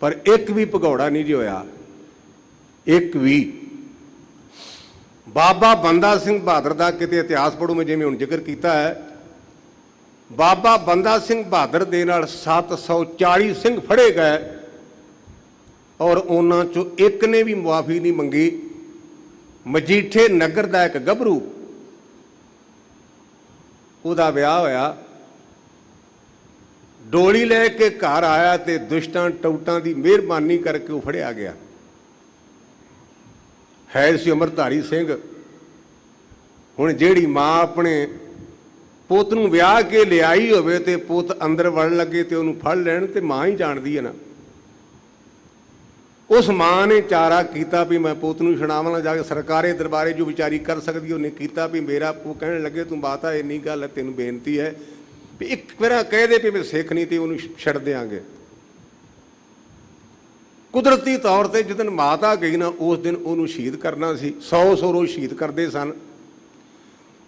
ਪਰ ਇੱਕ ਵੀ ਭਗੌੜਾ ਨਹੀਂ ਜੀ ਹੋਇਆ, ਇੱਕ ਵੀ। ਬਾਬਾ ਬੰਦਾ ਸਿੰਘ ਬਹਾਦਰ ਦਾ ਕਿਤੇ ਇਤਿਹਾਸ ਪੜ੍ਹੋ, ਮੈਂ ਜਿਵੇਂ ਹੁਣ ਜ਼ਿਕਰ ਕੀਤਾ ਹੈ, ਬਾਬਾ ਬੰਦਾ ਸਿੰਘ ਬਹਾਦਰ ਦੇ ਨਾਲ 740 ਸਿੰਘ ਫੜੇ ਗਏ, ਔਰ ਉਹਨਾਂ ਚੋਂ ਇੱਕ ਨੇ ਵੀ ਮੁਆਫੀ ਨਹੀਂ ਮੰਗੀ। ਮਜੀਠੇ ਨਗਰ ਦਾ ਇੱਕ ਗੱਭਰੂ, ਉਹਦਾ ਵਿਆਹ ਹੋਇਆ, ਡੋਲੀ ਲੈ ਕੇ ਘਰ ਆਇਆ ਤੇ ਦੁਸ਼ਟਾਂ ਟੌਟਾਂ ਦੀ ਮਿਹਰਬਾਨੀ ਕਰਕੇ ਉਹ ਫੜਿਆ ਗਿਆ। ਹੈ ਸੀ ਅੰਮ੍ਰਿਤਧਾਰੀ ਸਿੰਘ। ਹੁਣ ਜਿਹੜੀ ਮਾਂ ਆਪਣੇ ਪੁੱਤ ਨੂੰ ਵਿਆਹ ਕੇ ਲਿਆਈ ਹੋਵੇ ਤੇ ਪੁੱਤ ਅੰਦਰ ਵੜਨ ਲੱਗੇ ਤੇ ਉਹਨੂੰ ਫੜ ਲੈਣ, ਤੇ ਮਾਂ ਹੀ ਜਾਣਦੀ ਹੈ ਨਾ। ਉਸ ਮਾਂ ਨੇ ਚਾਰਾ ਕੀਤਾ ਵੀ ਮੈਂ ਪੁੱਤ ਨੂੰ ਛੁਡਾਵਾਂ, ਜਾ ਕੇ ਸਰਕਾਰੇ ਦਰਬਾਰੇ ਜੋ ਵਿਚਾਰੀ ਕਰ ਸਕਦੀ ਉਹਨੇ ਕੀਤਾ ਵੀ ਮੇਰਾ। ਉਹ ਕਹਿਣ ਲੱਗੇ ਤੂੰ ਮਾਤਾ ਇੰਨੀ ਗੱਲ ਹੈ, ਤੈਨੂੰ ਬੇਨਤੀ ਹੈ ਵੀ ਇੱਕ ਵਾਰ ਕਹਿ ਦੇ ਵੀ ਮੈਂ ਸਿੱਖ ਨਹੀਂ ਤੇ ਉਹਨੂੰ ਛੱਡ ਦਿਆਂਗੇ। ਕੁਦਰਤੀ ਤੌਰ ਤੇ ਜਿਸ ਦਿਨ ਮਾਤਾ ਗਈ ਨਾ ਉਸ ਦਿਨ ਉਹਨੂੰ ਸ਼ਹੀਦ ਕਰਨਾ ਸੀ। 100 ਰੋਜ਼ ਸ਼ਹੀਦ ਕਰਦੇ ਸਨ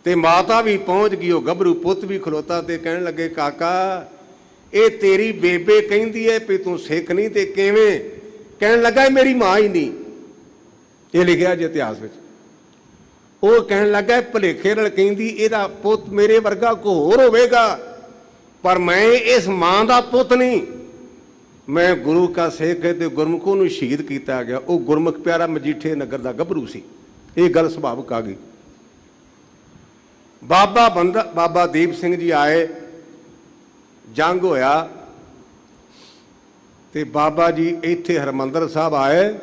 ਤੇ ਮਾਤਾ ਵੀ ਪਹੁੰਚ ਗਈ। ਉਹ ਗੱਭਰੂ ਪੁੱਤ ਵੀ ਖਲੋਤਾ ਤੇ ਕਹਿਣ ਲੱਗੇ ਕਾਕਾ ਇਹ ਤੇਰੀ ਬੇਬੇ ਕਹਿੰਦੀ ਹੈ ਵੀ ਤੂੰ ਸਿੱਖ ਨਹੀਂ ਤੇ ਕਿਵੇਂ? ਕਹਿਣ ਲੱਗਾ ਇਹ ਮੇਰੀ ਮਾਂ ਹੀ ਨਹੀਂ। ਇਹ ਲਿਖਿਆ ਜੀ ਇਤਿਹਾਸ ਵਿੱਚ। ਉਹ ਕਹਿਣ ਲੱਗਾ ਭੁਲੇਖੇ ਨਾਲ ਕਹਿੰਦੀ ਇਹਦਾ ਪੁੱਤ ਮੇਰੇ ਵਰਗਾ ਕੋ ਹੋਰ ਹੋਵੇਗਾ, ਪਰ ਮੈਂ ਇਸ ਮਾਂ ਦਾ ਪੁੱਤ ਨਹੀਂ, ਮੈਂ ਗੁਰੂ ਕਾ ਸਿੱਖ ਹੈ ਤੇ ਗੁਰਮੁਖੋਂ ਨੂੰ ਸ਼ਹੀਦ ਕੀਤਾ ਗਿਆ। ਉਹ ਗੁਰਮੁਖ ਪਿਆਰਾ ਮਜੀਠੇ ਨਗਰ ਦਾ ਗੱਭਰੂ ਸੀ। ਇਹ ਗੱਲ ਸੁਭਾਵਿਕ ਆ ਗਈ। ਬਾਬਾ ਦੀਪ ਸਿੰਘ ਜੀ ਆਏ, ਜੰਗ ਹੋਇਆ ਤੇ ਬਾਬਾ ਜੀ ਇੱਥੇ ਹਰਿਮੰਦਰ ਸਾਹਿਬ ਆਏ।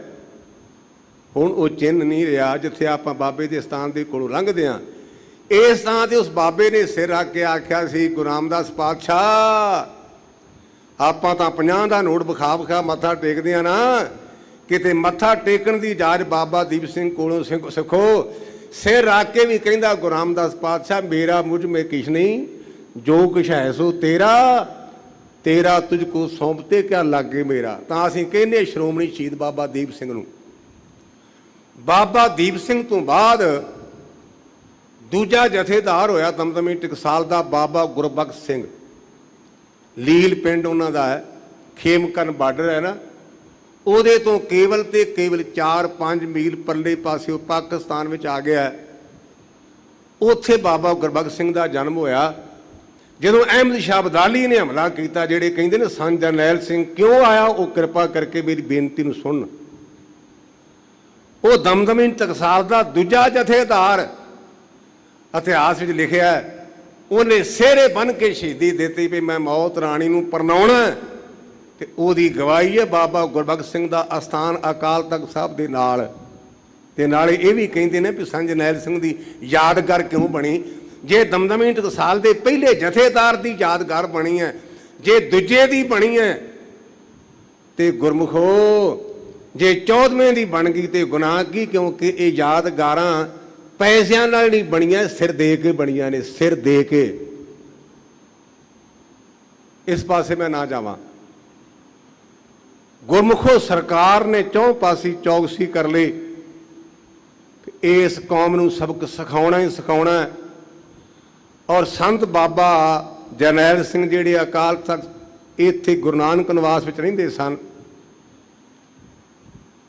ਹੁਣ ਉਹ ਚਿੰਨ੍ਹ ਨਹੀਂ ਰਿਹਾ ਜਿੱਥੇ ਆਪਾਂ ਬਾਬੇ ਦੇ ਸਥਾਨ ਦੇ ਕੋਲੋਂ ਲੰਘਦੇ ਹਾਂ। ਇਸ ਥਾਂ ਤੇ ਉਸ ਬਾਬੇ ਨੇ ਸਿਰ ਰੱਖ ਕੇ ਆਖਿਆ ਸੀ, ਗੁਰੂ ਰਾਮਦਾਸ ਪਾਤਸ਼ਾਹ ਆਪਾਂ ਤਾਂ 50 ਦਾ ਨੋਟ ਵਿਖਾ ਮੱਥਾ ਟੇਕਦੇ ਆ ਨਾ, ਕਿਤੇ ਮੱਥਾ ਟੇਕਣ ਦੀ ਇਜਾਜ਼ਤ ਬਾਬਾ ਦੀਪ ਸਿੰਘ ਕੋਲੋਂ ਸਿੱਖੋ। ਸਿਰ ਰੱਖ ਕੇ ਵੀ ਕਹਿੰਦਾ ਗੁਰੂ ਰਾਮਦਾਸ ਪਾਤਸ਼ਾਹ ਮੇਰਾ ਮੁਝ ਮੇ ਕਿਛ ਨਹੀਂ, ਜੋ ਕੁਛ ਹੈ ਸੋ ਤੇਰਾ, ਤੇਰਾ ਤੁਝ ਕੋ ਸੌਂਪਤੇ ਕਿਆ ਲਾਗੇ ਮੇਰਾ। ਤਾਂ ਅਸੀਂ ਕਹਿੰਦੇ ਸ਼੍ਰੋਮਣੀ ਸ਼ਹੀਦ ਬਾਬਾ ਦੀਪ ਸਿੰਘ ਨੂੰ। ਬਾਬਾ ਦੀਪ ਸਿੰਘ ਤੋਂ ਬਾਅਦ ਦੂਜਾ ਜਥੇਦਾਰ ਹੋਇਆ ਦਮਦਮੀ ਟਕਸਾਲ ਦਾ ਬਾਬਾ ਗੁਰਬਖਸ਼ ਸਿੰਘ। ਲੀਲ ਪਿੰਡ ਉਹਨਾਂ ਦਾ ਹੈ, ਖੇਮਕਰਨ ਬਾਰਡਰ ਹੈ ਨਾ, ਉਹਦੇ ਤੋਂ ਕੇਵਲ ਤੇ ਕੇਵਲ 4-5 ਮੀਲ ਪਰਲੇ ਪਾਸਿਓਂ ਪਾਕਿਸਤਾਨ ਵਿੱਚ ਆ ਗਿਆ। ਉੱਥੇ ਬਾਬਾ ਗੁਰਬਖਸ਼ ਸਿੰਘ ਦਾ ਜਨਮ ਹੋਇਆ। ਜਦੋਂ ਅਹਿਮਦ ਸ਼ਾਹ ਅਬਦਾਲੀ ਨੇ ਹਮਲਾ ਕੀਤਾ, ਜਿਹੜੇ ਕਹਿੰਦੇ ਨੇ ਸੰਤ ਜਰਨੈਲ ਸਿੰਘ ਕਿਉਂ ਆਇਆ, ਉਹ ਕਿਰਪਾ ਕਰਕੇ ਮੇਰੀ ਬੇਨਤੀ ਨੂੰ ਸੁਣ। ਉਹ ਦਮਦਮੀ ਟਕਸਾਲ ਦਾ ਦੂਜਾ ਜਥੇਦਾਰ, ਇਤਿਹਾਸ ਵਿੱਚ ਲਿਖਿਆ, ਉਹਨੇ ਸਿਹਰੇ ਬੰਨ੍ਹ ਕੇ ਸ਼ਹੀਦੀ ਦਿੱਤੀ ਵੀ ਮੈਂ ਮੌਤ ਰਾਣੀ ਨੂੰ ਪਰਨਾਉਣਾ, ਤੇ ਉਹਦੀ ਗਵਾਹੀ ਹੈ ਬਾਬਾ ਗੁਰਬਖਸ਼ ਸਿੰਘ ਦਾ ਅਸਥਾਨ ਅਕਾਲ ਤਖਤ ਸਾਹਿਬ ਦੇ ਨਾਲ। ਤੇ ਨਾਲੇ ਇਹ ਵੀ ਕਹਿੰਦੇ ਨੇ ਵੀ ਸੰਤ ਜਰਨੈਲ ਸਿੰਘ ਦੀ ਯਾਦਗਾਰ ਕਿਉਂ ਬਣੀ। ਜੇ ਦਮਦਮੀ ਟਕਸਾਲ ਦੇ ਪਹਿਲੇ ਜਥੇਦਾਰ ਦੀ ਯਾਦਗਾਰ ਬਣੀ ਹੈ, ਜੇ ਦੂਜੇ ਦੀ ਬਣੀ ਹੈ ਤੇ ਗੁਰਮੁਖੋ ਜੇ 14ਵੇਂ ਦੀ ਬਣ ਗਈ ਤੇ ਗੁਨਾਹ ਕੀ, ਕਿਉਂਕਿ ਇਹ ਯਾਦਗਾਰਾਂ ਪੈਸਿਆਂ ਨਾਲ ਨਹੀਂ ਬਣੀਆਂ, ਸਿਰ ਦੇ ਕੇ ਬਣੀਆਂ ਨੇ, ਸਿਰ ਦੇ ਕੇ। ਇਸ ਪਾਸੇ ਮੈਂ ਨਾ ਜਾਵਾਂ। ਗੁਰਮੁਖੋ ਸਰਕਾਰ ਨੇ ਚੌਂ ਪਾਸੀ ਚੌਕਸੀ ਕਰ ਲਈ, ਇਸ ਕੌਮ ਨੂੰ ਸਬਕ ਸਿਖਾਉਣਾ ਹੀ ਸਿਖਾਉਣਾ। ਔਰ ਸੰਤ ਬਾਬਾ ਜਰਨੈਲ ਸਿੰਘ ਜਿਹੜੇ ਅਕਾਲ ਤਖਤ ਇੱਥੇ ਗੁਰੂ ਨਾਨਕ ਨਿਵਾਸ ਵਿੱਚ ਰਹਿੰਦੇ ਸਨ,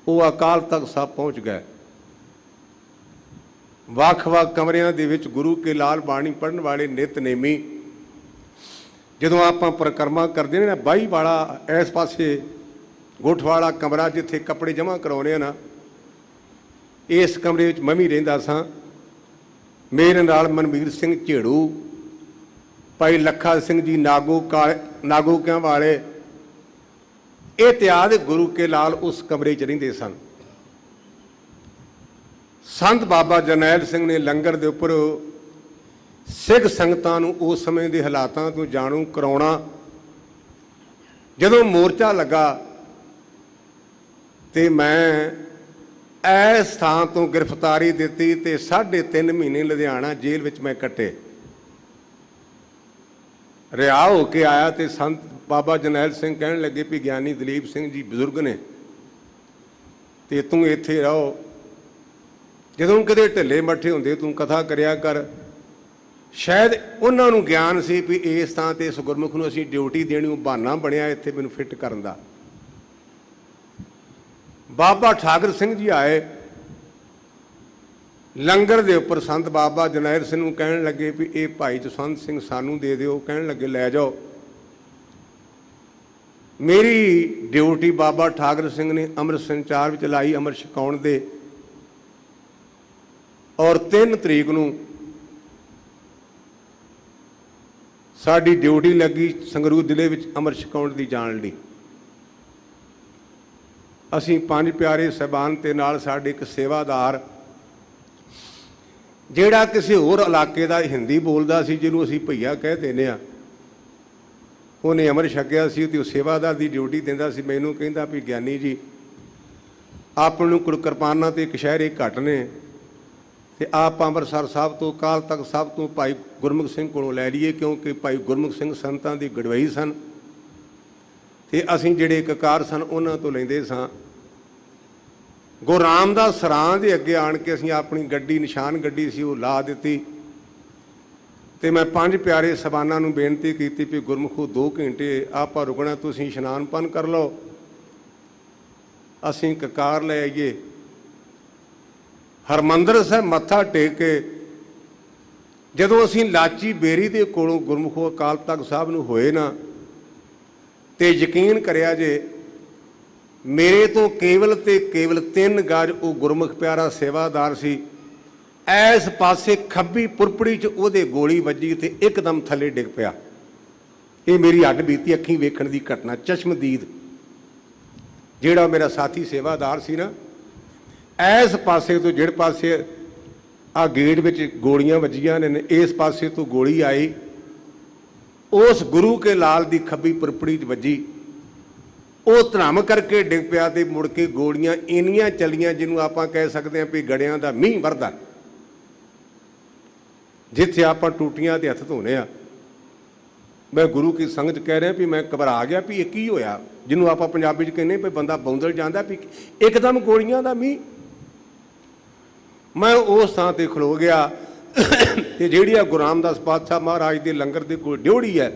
ਉਹ ਅਕਾਲ ਤਖਤ ਸਾਹਿਬ ਪਹੁੰਚ ਗਏ। ਵੱਖ-ਵੱਖ ਕਮਰਿਆਂ ਦੇ ਵਿੱਚ ਗੁਰੂ ਕੇ ਲਾਲ ਬਾਣੀ ਪੜ੍ਹਨ ਵਾਲੇ ਨਿਤਨੇਮੀ, ਜਦੋਂ ਆਪਾਂ ਪਰਿਕਰਮਾ ਕਰਦੇ ਨੇ ਨਾ, ਬਾਈ ਵਾਲਾ ਇਸ ਪਾਸੇ ਗੁੱਠ ਵਾਲਾ ਕਮਰਾ ਜਿੱਥੇ ਕੱਪੜੇ ਜਮ੍ਹਾਂ ਕਰਾਉਣੇ ਆ ਨਾ, ਇਸ ਕਮਰੇ ਵਿੱਚ ਮੈਂ ਵੀ ਰਹਿੰਦਾ ਸਾਂ। ਮੇਰੇ ਨਾਲ ਮਨਵੀਰ ਸਿੰਘ ਝੇੜੂ, ਭਾਈ ਲੱਖਾ ਸਿੰਘ ਜੀ ਨਾਗੋਕਿਆਂ ਵਾਲੇ, ਇਤਿਆਦ ਗੁਰੂ ਕੇ ਲਾਲ ਉਸ ਕਮਰੇ 'ਚ ਰਹਿੰਦੇ ਸਨ। ਸੰਤ ਬਾਬਾ ਜਰਨੈਲ ਸਿੰਘ ਨੇ ਲੰਗਰ ਦੇ ਉੱਪਰ ਸਿੱਖ ਸੰਗਤਾਂ ਨੂੰ ਉਸ ਸਮੇਂ ਦੇ ਹਾਲਾਤਾਂ ਤੋਂ ਜਾਣੂ ਕਰਾਉਣਾ। ਜਦੋਂ ਮੋਰਚਾ ਲੱਗਾ ਤੇ ਮੈਂ ਇਸ ਥਾਂ ਤੋਂ ਗ੍ਰਿਫਤਾਰੀ ਦਿੱਤੀ ਤੇ 3.5 ਮਹੀਨੇ ਲੁਧਿਆਣਾ ਜੇਲ੍ਹ ਵਿੱਚ ਮੈਂ ਕੱਟੇ। ਰਿਹਾ ਹੋ ਕੇ ਆਇਆ ਤੇ ਸੰਤ ਬਾਬਾ ਜਰਨੈਲ ਸਿੰਘ ਕਹਿਣ ਲੱਗੇ ਵੀ ਗਿਆਨੀ ਦਲੀਪ ਸਿੰਘ ਜੀ ਬਜ਼ੁਰਗ ਨੇ ਤੇ ਤੂੰ ਇੱਥੇ ਰਹੋ, ਜਦੋਂ ਕਿਤੇ ਢਿੱਲੇ ਮੱਠੇ ਹੁੰਦੇ ਤੂੰ ਕਥਾ ਕਰਿਆ ਕਰ। ਸ਼ਾਇਦ ਉਹਨਾਂ ਨੂੰ ਗਿਆਨ ਸੀ ਵੀ ਇਸ ਥਾਂ ਤੇ ਇਸ ਗੁਰਮੁਖ ਨੂੰ ਅਸੀਂ ਡਿਊਟੀ ਦੇਣੀ, ਉਹ ਬਹਾਨਾ ਬਣਿਆ ਇੱਥੇ ਮੈਨੂੰ ਫਿੱਟ ਕਰਨ ਦਾ। ਬਾਬਾ ਠਾਕਰ ਸਿੰਘ ਜੀ ਆਏ ਲੰਗਰ ਦੇ ਉੱਪਰ, ਸੰਤ ਬਾਬਾ ਜਰਨੈਲ ਸਿੰਘ ਨੂੰ ਕਹਿਣ ਲੱਗੇ ਵੀ ਇਹ ਭਾਈ ਜਸਵੰਤ ਸਿੰਘ ਸਾਨੂੰ ਦੇ ਦਿਓ। ਕਹਿਣ ਲੱਗੇ ਲੈ ਜਾਓ। ਮੇਰੀ ਡਿਊਟੀ ਬਾਬਾ ਠਾਕਰ ਸਿੰਘ ਨੇ ਅੰਮ੍ਰਿਤ ਸੰਚਾਰ ਵਿੱਚ ਲਾਈ, ਅੰਮ੍ਰਿਤ ਛਕਾਉਣ ਦੇ। ਔਰ 3 ਤਰੀਕ ਨੂੰ ਸਾਡੀ ਡਿਊਟੀ ਲੱਗੀ ਸੰਗਰੂਰ ਜ਼ਿਲ੍ਹੇ ਵਿੱਚ ਅੰਮ੍ਰਿਤ ਛਕਾਉਣ ਦੀ ਜਾਣ ਲਈ। ਅਸੀਂ ਪੰਜ ਪਿਆਰੇ ਸਾਹਿਬਾਨ ਤੇ ਨਾਲ ਸਾਡੇ ਇੱਕ ਸੇਵਾਦਾਰ ਜਿਹੜਾ ਕਿਸੇ ਹੋਰ ਇਲਾਕੇ ਦਾ ਹਿੰਦੀ ਬੋਲਦਾ ਸੀ, ਜਿਹਨੂੰ ਅਸੀਂ ਭਈਆ ਕਹਿ ਦਿੰਦੇ ਹਾਂ, ਉਹਨੇ ਅੰਮ੍ਰਿਤ ਛਕਿਆ ਸੀ ਤੇ ਉਹ ਸੇਵਾਦਾਰ ਦੀ ਡਿਊਟੀ ਦਿੰਦਾ ਸੀ। ਮੈਨੂੰ ਕਹਿੰਦਾ ਵੀ ਗਿਆਨੀ ਜੀ ਆਪ ਨੂੰ ਕਿਰਪਾਨਾਂ ਤੇ ਕਸ਼ਹਿਰੇ ਘੱਟ ਨੇ ਤੇ ਆਪ ਅੰਮ੍ਰਿਤਸਰ ਸਾਹਿਬ ਤੋਂ ਅਕਾਲ ਤਖਤ ਸਾਹਿਬ ਤੋਂ ਭਾਈ ਗੁਰਮੁਖ ਸਿੰਘ ਕੋਲੋਂ ਲੈ ਲਈਏ, ਕਿਉਂਕਿ ਭਾਈ ਗੁਰਮੁਖ ਸਿੰਘ ਸੰਤਾਂ ਦੀ ਗੜਵਈ ਸਨ ਤੇ ਅਸੀਂ ਜਿਹੜੇ ਕਕਾਰ ਸਨ ਉਹਨਾਂ ਤੋਂ ਲੈਂਦੇ ਸਾਂ। ਗੁਰੂ ਰਾਮਦਾਸ ਸਰਾਂ ਦੇ ਅੱਗੇ ਆਣ ਕੇ ਅਸੀਂ ਆਪਣੀ ਗੱਡੀ, ਨਿਸ਼ਾਨ ਗੱਡੀ ਸੀ, ਉਹ ਲਾ ਦਿੱਤੀ ਤੇ ਮੈਂ ਪੰਜ ਪਿਆਰੇ ਸਬਾਨਾਂ ਨੂੰ ਬੇਨਤੀ ਕੀਤੀ ਵੀ ਗੁਰਮੁਖੋ 2 ਘੰਟੇ ਆਪਾਂ ਰੁਕਣਾ, ਤੁਸੀਂ ਇਸ਼ਨਾਨ ਪਾਨ ਕਰ ਲਓ, ਅਸੀਂ ਕਕਾਰ ਲੈ ਆਈਏ। ਹਰਿਮੰਦਰ ਸਾਹਿਬ ਮੱਥਾ ਟੇਕ ਕੇ ਜਦੋਂ ਅਸੀਂ ਲਾਚੀ ਬੇਰੀ ਦੇ ਕੋਲੋਂ ਗੁਰਮੁਖੋ ਅਕਾਲ ਤਖਤ ਸਾਹਿਬ ਨੂੰ ਹੋਏ ਨਾ, ਤੇ ਯਕੀਨ ਕਰਿਆ ਜੇ ਮੇਰੇ ਤੋਂ ਕੇਵਲ ਤੇ ਕੇਵਲ 3 ਗਜ ਉਹ ਗੁਰਮੁਖ ਪਿਆਰਾ ਸੇਵਾਦਾਰ ਸੀ, ਇਸ ਪਾਸੇ ਖੱਬੀ ਪੁਰਪੜੀ 'ਚ ਉਹਦੇ ਗੋਲੀ ਵੱਜੀ ਤੇ ਇੱਕਦਮ ਥੱਲੇ ਡਿੱਗ ਪਿਆ। ਇਹ ਮੇਰੀ ਹੱਡ ਬੀਤੀ ਅੱਖੀਂ ਵੇਖਣ ਦੀ ਘਟਨਾ, ਚਸ਼ਮਦੀਦ। ਜਿਹੜਾ ਮੇਰਾ ਸਾਥੀ ਸੇਵਾਦਾਰ ਸੀ ਨਾ, ਇਸ ਪਾਸੇ ਤੋਂ ਜਿਹੜੇ ਪਾਸੇ ਆ ਗੇਟ ਵਿੱਚ ਗੋਲੀਆਂ ਵੱਜੀਆਂ ਨੇ, ਇਸ ਪਾਸੇ ਤੋਂ ਗੋਲੀ ਆਈ, ਉਸ ਗੁਰੂ ਕੇ ਲਾਲ ਦੀ ਖੱਬੀ ਪੁਰਪੜੀ 'ਚ ਵੱਜੀ, ਉਹ ਧਰਮ ਕਰਕੇ ਡਿੱਗ ਪਿਆ ਤੇ ਮੁੜ ਕੇ ਗੋਲੀਆਂ ਇੰਨੀਆਂ ਚੱਲੀਆਂ ਜਿਹਨੂੰ ਆਪਾਂ ਕਹਿ ਸਕਦੇ ਹਾਂ ਵੀ ਗੜਿਆਂ ਦਾ ਮੀਂਹ ਵਰਦਾ। ਜਿੱਥੇ ਆਪਾਂ ਟੂਟੀਆਂ ਤੇ ਹੱਥ ਧੋਨੇ ਆ, ਮੈਂ ਗੁਰੂ ਕੀ ਸੰਗਤ ਕਹਿ ਰਿਹਾ ਵੀ ਮੈਂ ਘਬਰਾ ਗਿਆ ਵੀ ਇਹ ਕੀ ਹੋਇਆ, ਜਿਹਨੂੰ ਆਪਾਂ ਪੰਜਾਬੀ 'ਚ ਕਹਿੰਦੇ ਵੀ ਬੰਦਾ ਬੌਂਦਲ ਜਾਂਦਾ ਵੀ ਇੱਕਦਮ ਗੋਲੀਆਂ ਦਾ ਮੀਂਹ। ਮੈਂ ਉਸ ਥਾਂ ਤੇ ਖਲੋ ਗਿਆ ਤੇ ਜਿਹੜੀ ਆ ਗੁਰੂ ਰਾਮਦਾਸ ਪਾਤਸ਼ਾਹ ਮਹਾਰਾਜ ਦੇ ਲੰਗਰ ਦੇ ਕੋਲ ਡਿਉੜੀ ਹੈ,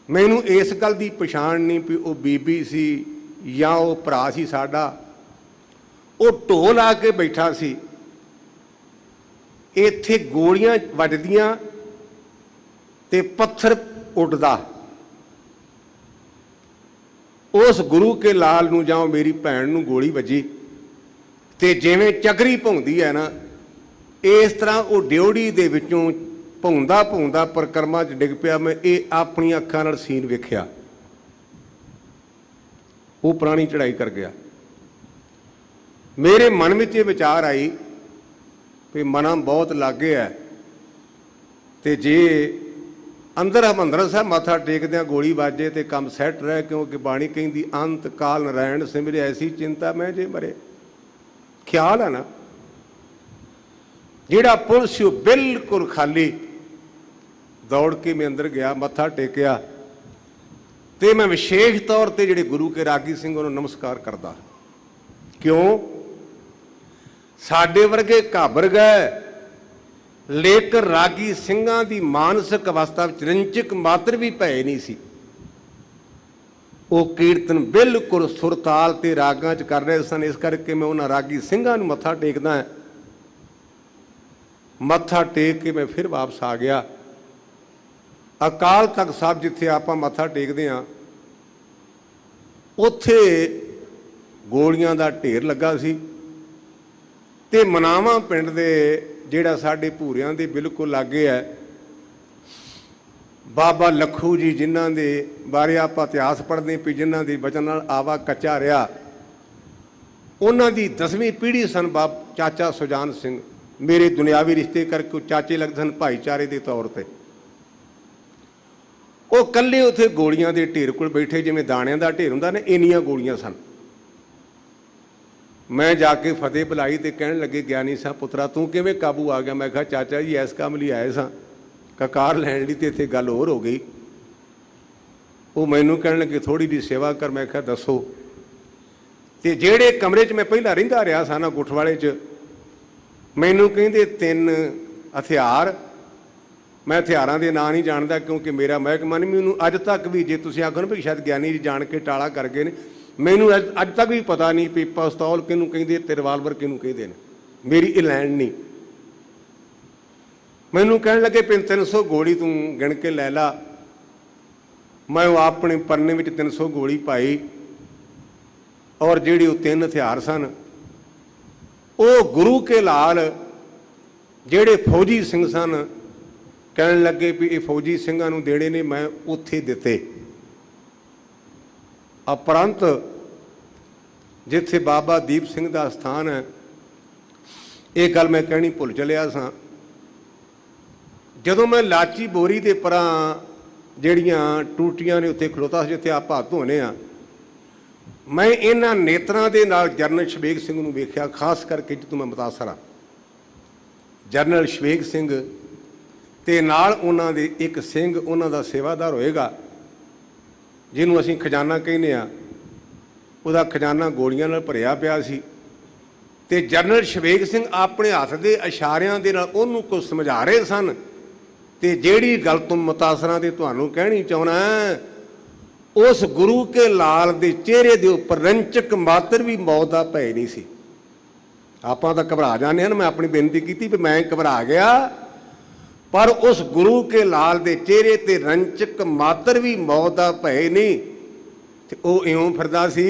ਮੈਨੂੰ ਇਸ ਗੱਲ ਦੀ ਪਛਾਣ ਨਹੀਂ ਵੀ ਉਹ ਬੀਬੀ ਸੀ ਜਾਂ ਉਹ ਭਰਾ ਸੀ ਸਾਡਾ। ਉਹ ਢੋਲ ਆ ਕੇ ਬੈਠਾ ਸੀ, ਇੱਥੇ ਗੋਲੀਆਂ ਵੱਜਦੀਆਂ ਤੇ ਪੱਥਰ ਉੱਡਦਾ। ਉਸ ਗੁਰੂ ਕੇ ਲਾਲ ਨੂੰ ਜਾਂ ਮੇਰੀ ਭੈਣ ਨੂੰ ਗੋਲੀ ਵੱਜੀ ਤੇ ਜਿਵੇਂ ਚੱਕਰੀ ਭੌਂਦੀ ਹੈ ਨਾ, ਇਸ ਤਰ੍ਹਾਂ ਉਹ ਡਿਉੜੀ ਦੇ ਵਿੱਚੋਂ ਭੌਂਦਾ ਭੌਂਦਾ ਪਰਿਕਰਮਾ 'ਚ ਡਿੱਗ ਪਿਆ। ਮੈਂ ਇਹ ਆਪਣੀਆਂ ਅੱਖਾਂ ਨਾਲ ਸੀਨ ਵੇਖਿਆ। ਉਹ ਪੁਰਾਣੀ ਚੜ੍ਹਾਈ ਕਰ ਗਿਆ। ਮੇਰੇ ਮਨ ਵਿੱਚ ਇਹ ਵਿਚਾਰ ਆਈ ਵੀ ਮਨਾਂ ਬਹੁਤ ਲਾਗੇ ਹੈ ਤੇ ਜੇ ਅੰਦਰ ਹਰਿਮੰਦਰ ਸਾਹਿਬ ਮੱਥਾ ਟੇਕਦਿਆਂ ਗੋਲੀ ਵੱਜੇ ਤੇ ਕੰਮ ਸੈੱਟ ਰਹਿ, ਕਿਉਂਕਿ ਬਾਣੀ ਕਹਿੰਦੀ ਅੰਤ ਕਾਲ ਨਾਰਾਇਣ ਸਿਮਰੇ ਐਸੀ ਚਿੰਤਾ ਮੈਂ ਜੇ ਮਰੇ। ਖਿਆਲ ਹੈ ਨਾ, ਜਿਹੜਾ ਪੁਲ ਸੀ ਉਹ ਬਿਲਕੁਲ ਖਾਲੀ। ਦੌੜ ਕੇ ਮੈਂ ਅੰਦਰ ਗਿਆ, ਮੱਥਾ ਟੇਕਿਆ ਤੇ ਮੈਂ ਵਿਸ਼ੇਸ਼ ਤੌਰ ਤੇ ਜਿਹੜੇ ਗੁਰੂ ਕੇ ਰਾਗੀ ਸਿੰਘ ਉਹਨੂੰ ਨਮਸਕਾਰ ਕਰਦਾ। ਕਿਉਂ? ਸਾਡੇ ਵਰਗੇ ਘਾਬਰ ਗਏ, ਲੇਕਿਨ ਰਾਗੀ ਸਿੰਘਾਂ ਦੀ ਮਾਨਸਿਕ ਅਵਸਥਾ ਵਿੱਚ ਰੰਚਕ ਮਾਤਰ ਵੀ ਭੈ ਨਹੀਂ ਸੀ। ਉਹ ਕੀਰਤਨ ਬਿਲਕੁਲ ਸੁਰਤਾਲ ਤੇ ਰਾਗਾਂ 'ਚ ਕਰ ਰਹੇ ਸਨ। ਇਸ ਕਰਕੇ ਮੈਂ ਉਹਨਾਂ ਰਾਗੀ ਸਿੰਘਾਂ ਨੂੰ ਮੱਥਾ ਟੇਕਦਾ ਹਾਂ। ਮੱਥਾ ਟੇਕ ਕੇ ਮੈਂ ਫਿਰ ਵਾਪਸ ਆ ਗਿਆ। ਅਕਾਲ ਤਖਤ ਸਾਹਿਬ ਜਿੱਥੇ ਆਪਾਂ ਮੱਥਾ ਟੇਕਦੇ ਹਾਂ, ਉੱਥੇ ਗੋਲੀਆਂ ਦਾ ਢੇਰ ਲੱਗਾ ਸੀ ਤੇ ਮਨਾਵਾ ਪਿੰਡ ਦੇ ਜਿਹੜਾ ਸਾਡੇ ਭੂਰਿਆਂ ਦੇ ਬਿਲਕੁਲ ਲਾਗੇ ਹੈ, ਬਾਬਾ ਲੱਖੂ ਜੀ, ਜਿਨ੍ਹਾਂ ਦੇ ਬਾਰੇ ਆਪਾਂ ਇਤਿਹਾਸ ਪੜ੍ਹਦੇ ਵੀ ਜਿਨ੍ਹਾਂ ਦੀ ਵਜ੍ਹਾ ਨਾਲ ਆਵਾ ਕੱਚਾ ਰਿਹਾ, ਉਹਨਾਂ ਦੀ 10ਵੀਂ ਪੀੜ੍ਹੀ ਸਨ ਚਾਚਾ ਸੁਜਾਨ ਸਿੰਘ। ਮੇਰੇ ਦੁਨਿਆਵੀ ਰਿਸ਼ਤੇ ਕਰਕੇ ਉਹ ਚਾਚੇ ਲੱਗਦੇ ਸਨ ਭਾਈਚਾਰੇ ਦੇ ਤੌਰ ਤੇ। ਉਹ ਇਕੱਲੇ ਉੱਥੇ ਗੋਲੀਆਂ ਦੇ ਢੇਰ ਕੋਲ ਬੈਠੇ, ਜਿਵੇਂ ਦਾਣਿਆਂ ਦਾ ਢੇਰ ਹੁੰਦਾ ਨਾ, ਇੰਨੀਆਂ ਗੋਲੀਆਂ ਸਨ। ਮੈਂ ਜਾ ਕੇ ਫਤਿਹ ਬੁਲਾਈ ਤੇ ਕਹਿਣ ਲੱਗੇ, ਗਿਆਨੀ ਸਾਹਿਬ ਪੁੱਤਰਾ ਤੂੰ ਕਿਵੇਂ ਕਾਬੂ ਆ ਗਿਆ? ਮੈਂ ਕਿਹਾ ਚਾਚਾ ਜੀ ਇਸ ਕੰਮ ਲਈ ਆਏ ਸਾਂ, ਕਕਾਰ ਲੈਣ ਲਈ, ਤੇ ਇੱਥੇ ਗੱਲ ਹੋਰ ਹੋ ਗਈ। ਉਹ ਮੈਨੂੰ ਕਹਿਣ ਲੱਗੇ ਥੋੜ੍ਹੀ ਜਿਹੀ ਸੇਵਾ ਕਰ। ਮੈਂ ਕਿਹਾ ਦੱਸੋ। ਤੇ ਜਿਹੜੇ ਕਮਰੇ 'ਚ ਮੈਂ ਪਹਿਲਾਂ ਰਹਿੰਦਾ ਰਿਹਾ ਸਾਂ ਨਾ, ਗੁੱਠਵਾਲੇ 'ਚ, ਮੈਨੂੰ ਕਹਿੰਦੇ 3 ਹਥਿਆਰ। ਮੈਂ ਹਥਿਆਰਾਂ ਦੇ ਨਾਂ ਨਹੀਂ ਜਾਣਦਾ ਕਿਉਂਕਿ ਮੇਰਾ ਮਹਿਕਮਾ ਨਹੀਂ। ਮੈਨੂੰ ਅੱਜ ਤੱਕ ਵੀ, ਜੇ ਤੁਸੀਂ ਆਖੋ ਨਾ ਵੀ ਸ਼ਾਇਦ ਗਿਆਨੀ ਜੀ ਜਾਣ ਕੇ ਟਾਲਾ ਕਰ ਗਏ ਨੇ, ਮੈਨੂੰ ਅੱਜ ਤੱਕ ਵੀ ਪਤਾ ਨਹੀਂ ਵੀ ਪਿਸਤੌਲ ਕਿਹਨੂੰ ਕਹਿੰਦੇ ਤੇ ਰਿਵਾਲਵਰ ਕਿਹਨੂੰ ਕਹਿੰਦੇ ਨੇ। ਮੇਰੀ ਇਹ ਲੈਣ ਨਹੀਂ। ਮੈਨੂੰ ਕਹਿਣ ਲੱਗੇ 300 ਗੋਲੀ ਤੂੰ ਗਿਣ ਕੇ ਲੈ ਲਾ। ਮੈਂ ਉਹ ਆਪਣੇ ਪਰਨੇ ਵਿੱਚ 300 ਗੋਲੀ ਪਾਈ, ਔਰ ਜਿਹੜੀ ਉਹ 3 ਹਥਿਆਰ ਸਨ, ਉਹ ਗੁਰੂ ਕੇ ਲਾਲ ਜਿਹੜੇ ਫੌਜੀ ਸਿੰਘ ਸਨ ਕਹਿਣ ਲੱਗੇ ਵੀ ਇਹ ਫੌਜੀ ਸਿੰਘਾਂ ਨੂੰ ਦੇਣੇ ਨੇ। ਮੈਂ ਉੱਥੇ ਦਿੱਤੇ। ਉਪਰੰਤ ਜਿੱਥੇ ਬਾਬਾ ਦੀਪ ਸਿੰਘ ਦਾ ਸਥਾਨ ਹੈ। ਇਹ ਗੱਲ ਮੈਂ ਕਹਿਣੀ ਭੁੱਲ ਚਲਿਆ ਸਾਂ। ਜਦੋਂ ਮੈਂ ਲਾਚੀ ਬੋਰੀ ਦੇ ਪਰਾਂ ਜਿਹੜੀਆਂ ਟੂਟੀਆਂ ਨੇ ਉੱਥੇ ਖਲੋਤਾ ਸੀ, ਜਿੱਥੇ ਆਪਾਂ ਹੱਥ ਧੋਨੇ ਆ, ਮੈਂ ਇਹਨਾਂ ਨੇਤਰਾਂ ਦੇ ਨਾਲ ਜਰਨਲ ਸ਼ਵੇਕ ਸਿੰਘ ਨੂੰ ਵੇਖਿਆ। ਖਾਸ ਕਰਕੇ ਜਦੋਂ ਮੈਂ ਮੁਤਾਸਰ ਹਾਂ, ਜਰਨਲ ਸ਼ਵੇਕ ਸਿੰਘ ਤੇ ਨਾਲ ਉਹਨਾਂ ਦੇ ਇੱਕ ਸਿੰਘ ਉਹਨਾਂ ਦਾ ਸੇਵਾਦਾਰ ਹੋਏਗਾ, ਜਿਹਨੂੰ ਅਸੀਂ ਖਜ਼ਾਨਾ ਕਹਿੰਦੇ ਆ। ਉਹਦਾ ਖਜ਼ਾਨਾ ਗੋਲੀਆਂ ਨਾਲ ਭਰਿਆ ਪਿਆ ਸੀ ਤੇ ਜਰਨਲ ਸ਼ਵੇਕ ਸਿੰਘ ਆਪਣੇ ਹੱਥ ਦੇ ਇਸ਼ਾਰਿਆਂ ਦੇ ਨਾਲ ਉਹਨੂੰ ਕੁਝ ਸਮਝਾ ਰਹੇ ਸਨ। ਤੇ ਜਿਹੜੀ ਗੱਲ ਤੋਂ ਮੁਤਾਸਰਾਂ ਦੇ ਤੁਹਾਨੂੰ ਕਹਿਣੀ ਚਾਹੁੰਦਾ, ਉਸ ਗੁਰੂ ਕੇ ਲਾਲ ਦੇ ਚਿਹਰੇ ਦੇ ਉੱਪਰ ਰੰਚਕ ਮਾਤਰ ਵੀ ਮੌਤ ਦਾ ਭੈ ਨਹੀਂ ਸੀ। ਆਪਾਂ ਤਾਂ ਘਬਰਾ ਜਾਂਦੇ ਹਨ। ਮੈਂ ਆਪਣੀ ਬੇਨਤੀ ਕੀਤੀ ਵੀ ਮੈਂ ਘਬਰਾ ਗਿਆ, ਪਰ ਉਸ ਗੁਰੂ ਕੇ ਲਾਲ ਦੇ ਚਿਹਰੇ ਤੇ ਰੰਚਕ ਮਾਤਰ ਵੀ ਮੌਤ ਦਾ ਭੈ ਨਹੀਂ। ਤੇ ਉਹ ਇਉਂ ਫਿਰਦਾ ਸੀ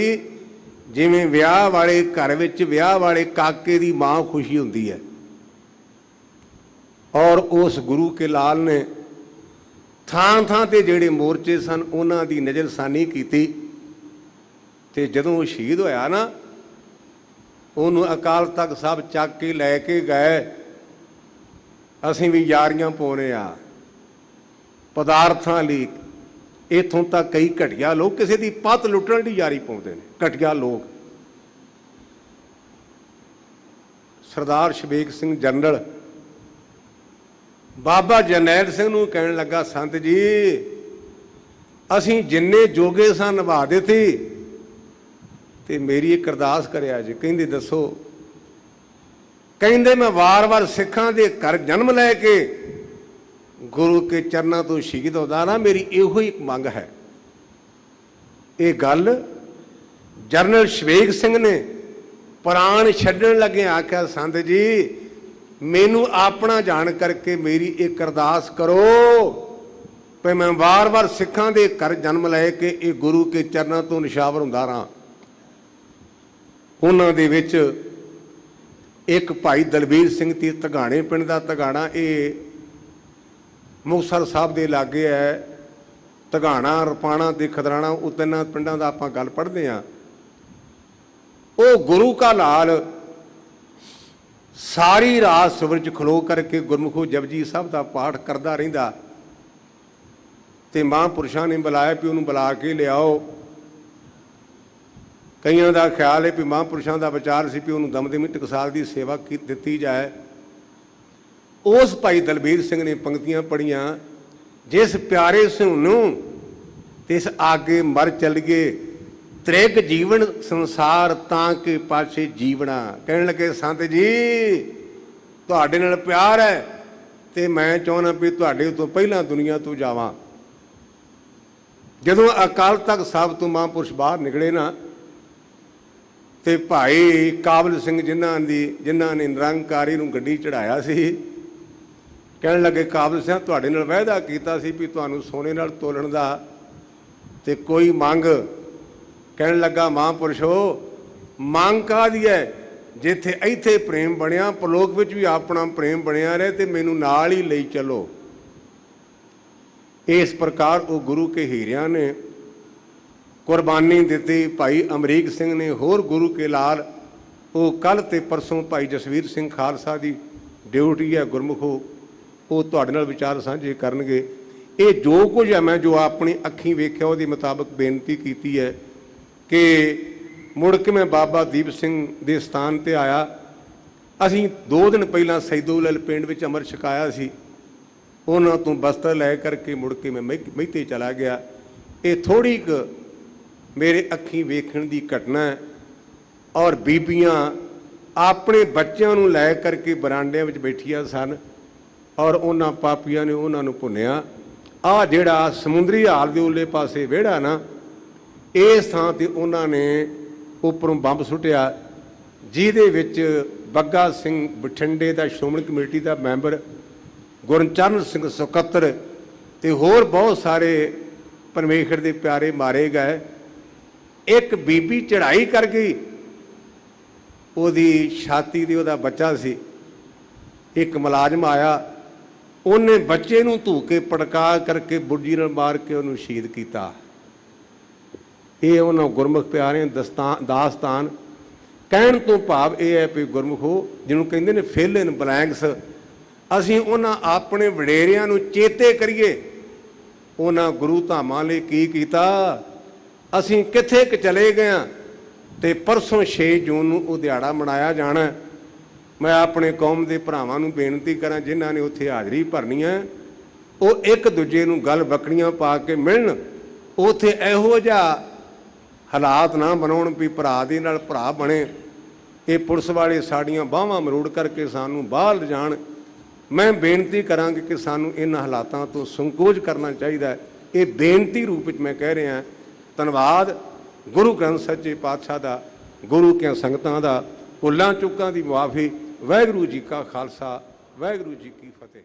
ਜਿਵੇਂ ਵਿਆਹ ਵਾਲੇ ਘਰ ਵਿੱਚ ਵਿਆਹ ਵਾਲੇ ਕਾਕੇ ਦੀ ਮਾਂ ਖੁਸ਼ੀ ਹੁੰਦੀ ਹੈ। ਔਰ ਉਸ ਗੁਰੂ ਕੇ ਲਾਲ ਨੇ ਥਾਂ ਥਾਂ ਤੇ ਜਿਹੜੇ ਮੋਰਚੇ ਸਨ ਉਹਨਾਂ ਦੀ ਨਜ਼ਰਸਾਨੀ ਕੀਤੀ। ਤੇ ਜਦੋਂ ਉਹ ਸ਼ਹੀਦ ਹੋਇਆ ਨਾ, ਉਹਨੂੰ ਅਕਾਲ ਤਖਤ ਸਾਹਿਬ ਚੱਕ ਕੇ ਲੈ ਕੇ ਗਏ। ਅਸੀਂ ਵੀ ਯਾਰੀਆਂ ਪਾਉਣੇ ਆ ਪਦਾਰਥਾਂ ਲਈ। ਇੱਥੋਂ ਤੱਕ ਕਈ ਘਟੀਆ ਲੋਕ ਕਿਸੇ ਦੀ ਪੱਤ ਲੁੱਟਣ ਦੀ ਯਾਰੀ ਪਾਉਂਦੇ ਨੇ, ਘਟੀਆ ਲੋਕ। ਸਰਦਾਰ ਸ਼ਵੇਕ ਸਿੰਘ ਜਨਰਲ ਬਾਬਾ ਜਰਨੈਲ ਸਿੰਘ ਨੂੰ ਕਹਿਣ ਲੱਗਾ, ਸੰਤ ਜੀ ਅਸੀਂ ਜਿੰਨੇ ਜੋਗੇ ਸਾਂ ਨਿਭਾ ਦਿੱਤੇ, ਤੇ ਮੇਰੀ ਇੱਕ ਅਰਦਾਸ ਕਰਿਆ ਜੀ। ਕਹਿੰਦੇ ਦੱਸੋ। ਕਹਿੰਦੇ ਮੈਂ ਵਾਰ-ਵਾਰ ਸਿੱਖਾਂ ਦੇ ਘਰ ਜਨਮ ਲੈ ਕੇ ਗੁਰੂ ਕੇ ਚਰਨਾਂ ਤੋਂ ਸ਼ਹੀਦ ਹੁੰਦਾ ਨਾ, ਮੇਰੀ ਇਹੋ ਹੀ ਇੱਕ ਮੰਗ ਹੈ। ਇਹ ਗੱਲ ਜਰਨਲ ਸ਼ਵੇਕ ਸਿੰਘ ਨੇ ਪ੍ਰਾਣ ਛੱਡਣ ਲੱਗੇ ਆਖਿਆ, ਸੰਤ ਜੀ ਮੈਨੂੰ ਆਪਣਾ ਜਾਣ ਕਰਕੇ ਮੇਰੀ ਇੱਕ ਅਰਦਾਸ ਕਰੋ ਵੀ ਮੈਂ ਵਾਰ-ਵਾਰ ਸਿੱਖਾਂ ਦੇ ਘਰ ਜਨਮ ਲੈ ਕੇ ਇਹ ਗੁਰੂ ਕੇ ਚਰਨਾਂ ਤੋਂ ਨਿਸ਼ਾਵਰ ਹੁੰਦਾ ਰਹਾਂ। ਉਹਨਾਂ ਦੇ ਵਿੱਚ ਇੱਕ ਭਾਈ ਦਲਬੀਰ ਸਿੰਘ ਤੇ ਧਗਾਣੇ ਪਿੰਡ ਦਾ, ਧਗਾਣਾ ਇਹ ਮੁਕਤਸਰ ਸਾਹਿਬ ਦੇ ਲਾਗੇ ਹੈ। ਧਗਾਣਾ, ਰਪਾਣਾ ਤੇ ਖਦਰਾਣਾ, ਉਹ ਤਿੰਨਾਂ ਪਿੰਡਾਂ ਦਾ ਆਪਾਂ ਗੱਲ ਪੜ੍ਹਦੇ ਹਾਂ। ਉਹ ਗੁਰੂ ਕਾ ਲਾਲ ਸਾਰੀ ਰਾਤ ਸਵਰਜ ਖਲੋ ਕਰਕੇ ਗੁਰਮੁਖੋ ਜਪਜੀ ਸਾਹਿਬ ਦਾ ਪਾਠ ਕਰਦਾ ਰਹਿੰਦਾ। ਤੇ ਮਹਾਂਪੁਰਸ਼ਾਂ ਨੇ ਬੁਲਾਇਆ ਵੀ ਉਹਨੂੰ ਬੁਲਾ ਕੇ ਲਿਆਓ। ਕਈਆਂ ਦਾ ਖਿਆਲ ਹੈ ਵੀ ਮਹਾਂਪੁਰਸ਼ਾਂ ਦਾ ਵਿਚਾਰ ਸੀ ਵੀ ਉਹਨੂੰ ਦਮਦਮੀ ਟਕਸਾਲ ਦੀ ਸੇਵਾ ਦਿੱਤੀ ਜਾਏ। ਉਸ ਭਾਈ ਦਲਬੀਰ ਸਿੰਘ ਨੇ ਪੰਕਤੀਆਂ ਪੜ੍ਹੀਆਂ, ਜਿਸ ਪਿਆਰੇ ਨੂੰ ਤਿਸ ਆਗੇ ਮਰ ਚਲੀਏ, ਤ੍ਰਿਗ ਜੀਵਨ ਸੰਸਾਰ ਤਾਂ ਕਿ ਪਾਛੇ ਜੀਵਣਾ। ਕਹਿਣ ਲੱਗੇ, ਸੰਤ ਜੀ ਤੁਹਾਡੇ ਨਾਲ ਪਿਆਰ ਹੈ ਤੇ ਮੈਂ ਚਾਹੁੰਦਾ ਵੀ ਤੁਹਾਡੇ ਤੋਂ ਪਹਿਲਾਂ ਦੁਨੀਆ ਤੋਂ ਜਾਵਾਂ। ਜਦੋਂ ਅਕਾਲ ਤਖਤ ਸਾਹਿਬ ਤੋਂ ਮਹਾਂਪੁਰਸ਼ ਬਾਹਰ ਨਿਕਲੇ ਨਾ, ਤੇ ਭਾਈ ਕਾਬਲ ਸਿੰਘ ਜਿਨ੍ਹਾਂ ਨੇ ਨਿਰੰਕਾਰੀ ਨੂੰ ਗੱਡੀ ਚੜਾਇਆ ਸੀ, ਕਹਿਣ ਲੱਗੇ, ਕਾਬਲ ਸਿੰਘ ਤੁਹਾਡੇ ਨਾਲ ਵਾਅਦਾ ਕੀਤਾ ਸੀ ਵੀ ਤੁਹਾਨੂੰ ਸੋਨੇ ਨਾਲ ਤੋਲਣ ਦਾ, ਤੇ ਕੋਈ ਮੰਗ। ਕਹਿਣ ਲੱਗਾ, ਮਹਾਂਪੁਰਸ਼ੋ ਮੰਗ ਕਾਹਦੀ ਹੈ? ਜਿੱਥੇ ਇੱਥੇ ਪ੍ਰੇਮ ਬਣਿਆ, ਪਰਲੋਕ ਵਿੱਚ ਵੀ ਆਪਣਾ ਪ੍ਰੇਮ ਬਣਿਆ ਰਹੇ ਤੇ ਮੈਨੂੰ ਨਾਲ ਹੀ ਲਈ ਚਲੋ। ਇਸ ਪ੍ਰਕਾਰ ਉਹ ਗੁਰੂ ਕੇ ਹੀਰਿਆਂ ਨੇ ਕੁਰਬਾਨੀ ਦਿੱਤੀ। ਭਾਈ ਅਮਰੀਕ ਸਿੰਘ ਨੇ, ਹੋਰ ਗੁਰੂ ਕੇ ਲਾਲ। ਉਹ ਕੱਲ੍ਹ ਤੇ ਪਰਸੋਂ ਭਾਈ ਜਸਵੀਰ ਸਿੰਘ ਖਾਲਸਾ ਦੀ ਡਿਊਟੀ ਹੈ ਗੁਰਮੁਖੋ, ਉਹ ਤੁਹਾਡੇ ਨਾਲ ਵਿਚਾਰ ਸਾਂਝੇ ਕਰਨਗੇ। ਇਹ ਜੋ ਕੁਝ ਹੈ ਮੈਂ ਜੋ ਆਪਣੀ ਅੱਖੀਂ ਵੇਖਿਆ ਉਹਦੇ ਮੁਤਾਬਕ ਬੇਨਤੀ ਕੀਤੀ ਹੈ ਕਿ ਮੁੜ ਕੇ ਮੈਂ ਬਾਬਾ ਦੀਪ ਸਿੰਘ ਦੇ ਸਥਾਨ 'ਤੇ ਆਇਆ। ਅਸੀਂ 2 ਦਿਨ ਪਹਿਲਾਂ ਸੈਦੋਲਲ ਪਿੰਡ ਵਿੱਚ ਅੰਮ੍ਰਿਤ ਛਕਾਇਆ ਸੀ। ਉਹਨਾਂ ਤੋਂ ਬਸਤਰ ਲੈ ਕਰਕੇ ਮੁੜ ਕੇ ਮੈਂ ਮਹਿਤੇ ਚਲਾ ਗਿਆ। ਇਹ ਥੋੜ੍ਹੀ ਕੁ ਮੇਰੇ ਅੱਖੀਂ ਵੇਖਣ ਦੀ ਘਟਨਾ ਹੈ। ਔਰ ਬੀਬੀਆਂ ਆਪਣੇ ਬੱਚਿਆਂ ਨੂੰ ਲੈ ਕਰਕੇ ਬਰਾਂਡਿਆਂ ਵਿੱਚ ਬੈਠੀਆਂ ਸਨ ਔਰ ਉਹਨਾਂ ਪਾਪੀਆਂ ਨੇ ਉਹਨਾਂ ਨੂੰ ਭੁੰਨਿਆ। ਆਹ ਜਿਹੜਾ ਸਮੁੰਦਰੀ ਹਾਲ ਦੇ ਉਰਲੇ ਪਾਸੇ ਵਿਹੜਾ ਨਾ, ਇਸ ਥਾਂ 'ਤੇ ਉਹਨਾਂ ਨੇ ਉੱਪਰੋਂ ਬੰਬ ਸੁੱਟਿਆ, ਜਿਹਦੇ ਵਿੱਚ ਬੱਗਾ ਸਿੰਘ ਬਠਿੰਡੇ ਦਾ ਸ਼੍ਰੋਮਣੀ ਕਮੇਟੀ ਦਾ ਮੈਂਬਰ, ਗੁਰਚਰਨ ਸਿੰਘ ਸਕੱਤਰ ਤੇ ਹੋਰ ਬਹੁਤ ਸਾਰੇ ਪਰਮੇਸ਼ਰ ਦੇ ਪਿਆਰੇ ਮਾਰੇ ਗਏ। ਇੱਕ ਬੀਬੀ ਚੜ੍ਹਾਈ ਕਰ ਗਈ, ਉਹਦੀ ਛਾਤੀ ਦੀ ਉਹਦਾ ਬੱਚਾ ਸੀ। ਇੱਕ ਮੁਲਾਜ਼ਮ ਆਇਆ, ਉਹਨੇ ਬੱਚੇ ਨੂੰ ਧੂ ਕੇ ਪਟਕਾ ਕਰਕੇ ਬੁਰਜੀ ਨਾਲ ਮਾਰ ਕੇ ਉਹਨੂੰ ਸ਼ਹੀਦ ਕੀਤਾ। ਇਹ ਉਹਨਾਂ ਗੁਰਮੁਖ ਪਿਆਰਿਆਂ ਦਾਸਤਾਨ ਕਹਿਣ ਤੋਂ ਭਾਵ ਇਹ ਹੈ ਵੀ ਗੁਰਮੁਖੋ ਜਿਹਨੂੰ ਕਹਿੰਦੇ ਨੇ ਫਿਲ ਇਨ ਬਲੈਂਕਸ, ਅਸੀਂ ਉਹਨਾਂ ਆਪਣੇ ਵਡੇਰਿਆਂ ਨੂੰ ਚੇਤੇ ਕਰੀਏ, ਉਹਨਾਂ ਗੁਰੂ ਧਾਮਾਂ ਲਈ ਕੀ ਕੀਤਾ, ਅਸੀਂ ਕਿੱਥੇ ਕੁ ਚਲੇ ਗਏ ਹਾਂ। ਤੇ ਪਰਸੋਂ 6 ਜੂਨ ਨੂੰ ਉਹ ਦਿਹਾੜਾ ਮਨਾਇਆ ਜਾਣਾ। ਮੈਂ ਆਪਣੇ ਕੌਮ ਦੇ ਭਰਾਵਾਂ ਨੂੰ ਬੇਨਤੀ ਕਰਾਂ ਜਿਨ੍ਹਾਂ ਨੇ ਉੱਥੇ ਹਾਜ਼ਰੀ ਭਰਨੀ ਹੈ, ਉਹ ਇੱਕ ਦੂਜੇ ਨੂੰ ਗੱਲ ਬੱਕੜੀਆਂ ਪਾ ਕੇ ਮਿਲਣ। ਉੱਥੇ ਇਹੋ ਜਿਹਾ ਹਾਲਾਤ ਨਾ ਬਣਾਉਣ ਵੀ ਭਰਾ ਦੇ ਨਾਲ ਭਰਾ ਬਣੇ। ਇਹ ਪੁਲਿਸ ਵਾਲੇ ਸਾਡੀਆਂ ਬਾਹਾਂ ਮਰੋੜ ਕਰਕੇ ਸਾਨੂੰ ਬਾਹਰ ਲਿਜਾਣ। ਮੈਂ ਬੇਨਤੀ ਕਰਾਂਗੀ ਕਿ ਸਾਨੂੰ ਇਹਨਾਂ ਹਾਲਾਤਾਂ ਤੋਂ ਸੰਕੋਚ ਕਰਨਾ ਚਾਹੀਦਾ। ਇਹ ਬੇਨਤੀ ਰੂਪ ਵਿੱਚ ਮੈਂ ਕਹਿ ਰਿਹਾ। ਧੰਨਵਾਦ ਗੁਰੂ ਗ੍ਰੰਥ ਸੱਚੇ ਪਾਤਸ਼ਾਹ ਦਾ, ਗੁਰੂ ਕੀਆਂ ਸੰਗਤਾਂ ਦਾ। ਭੁੱਲਾਂ ਚੁੱਕਾਂ ਦੀ ਮੁਆਫੀ। ਵਾਹਿਗੁਰੂ ਜੀ ਕਾ ਖਾਲਸਾ, ਵਾਹਿਗੁਰੂ ਜੀ ਕੀ ਫਤਿਹ।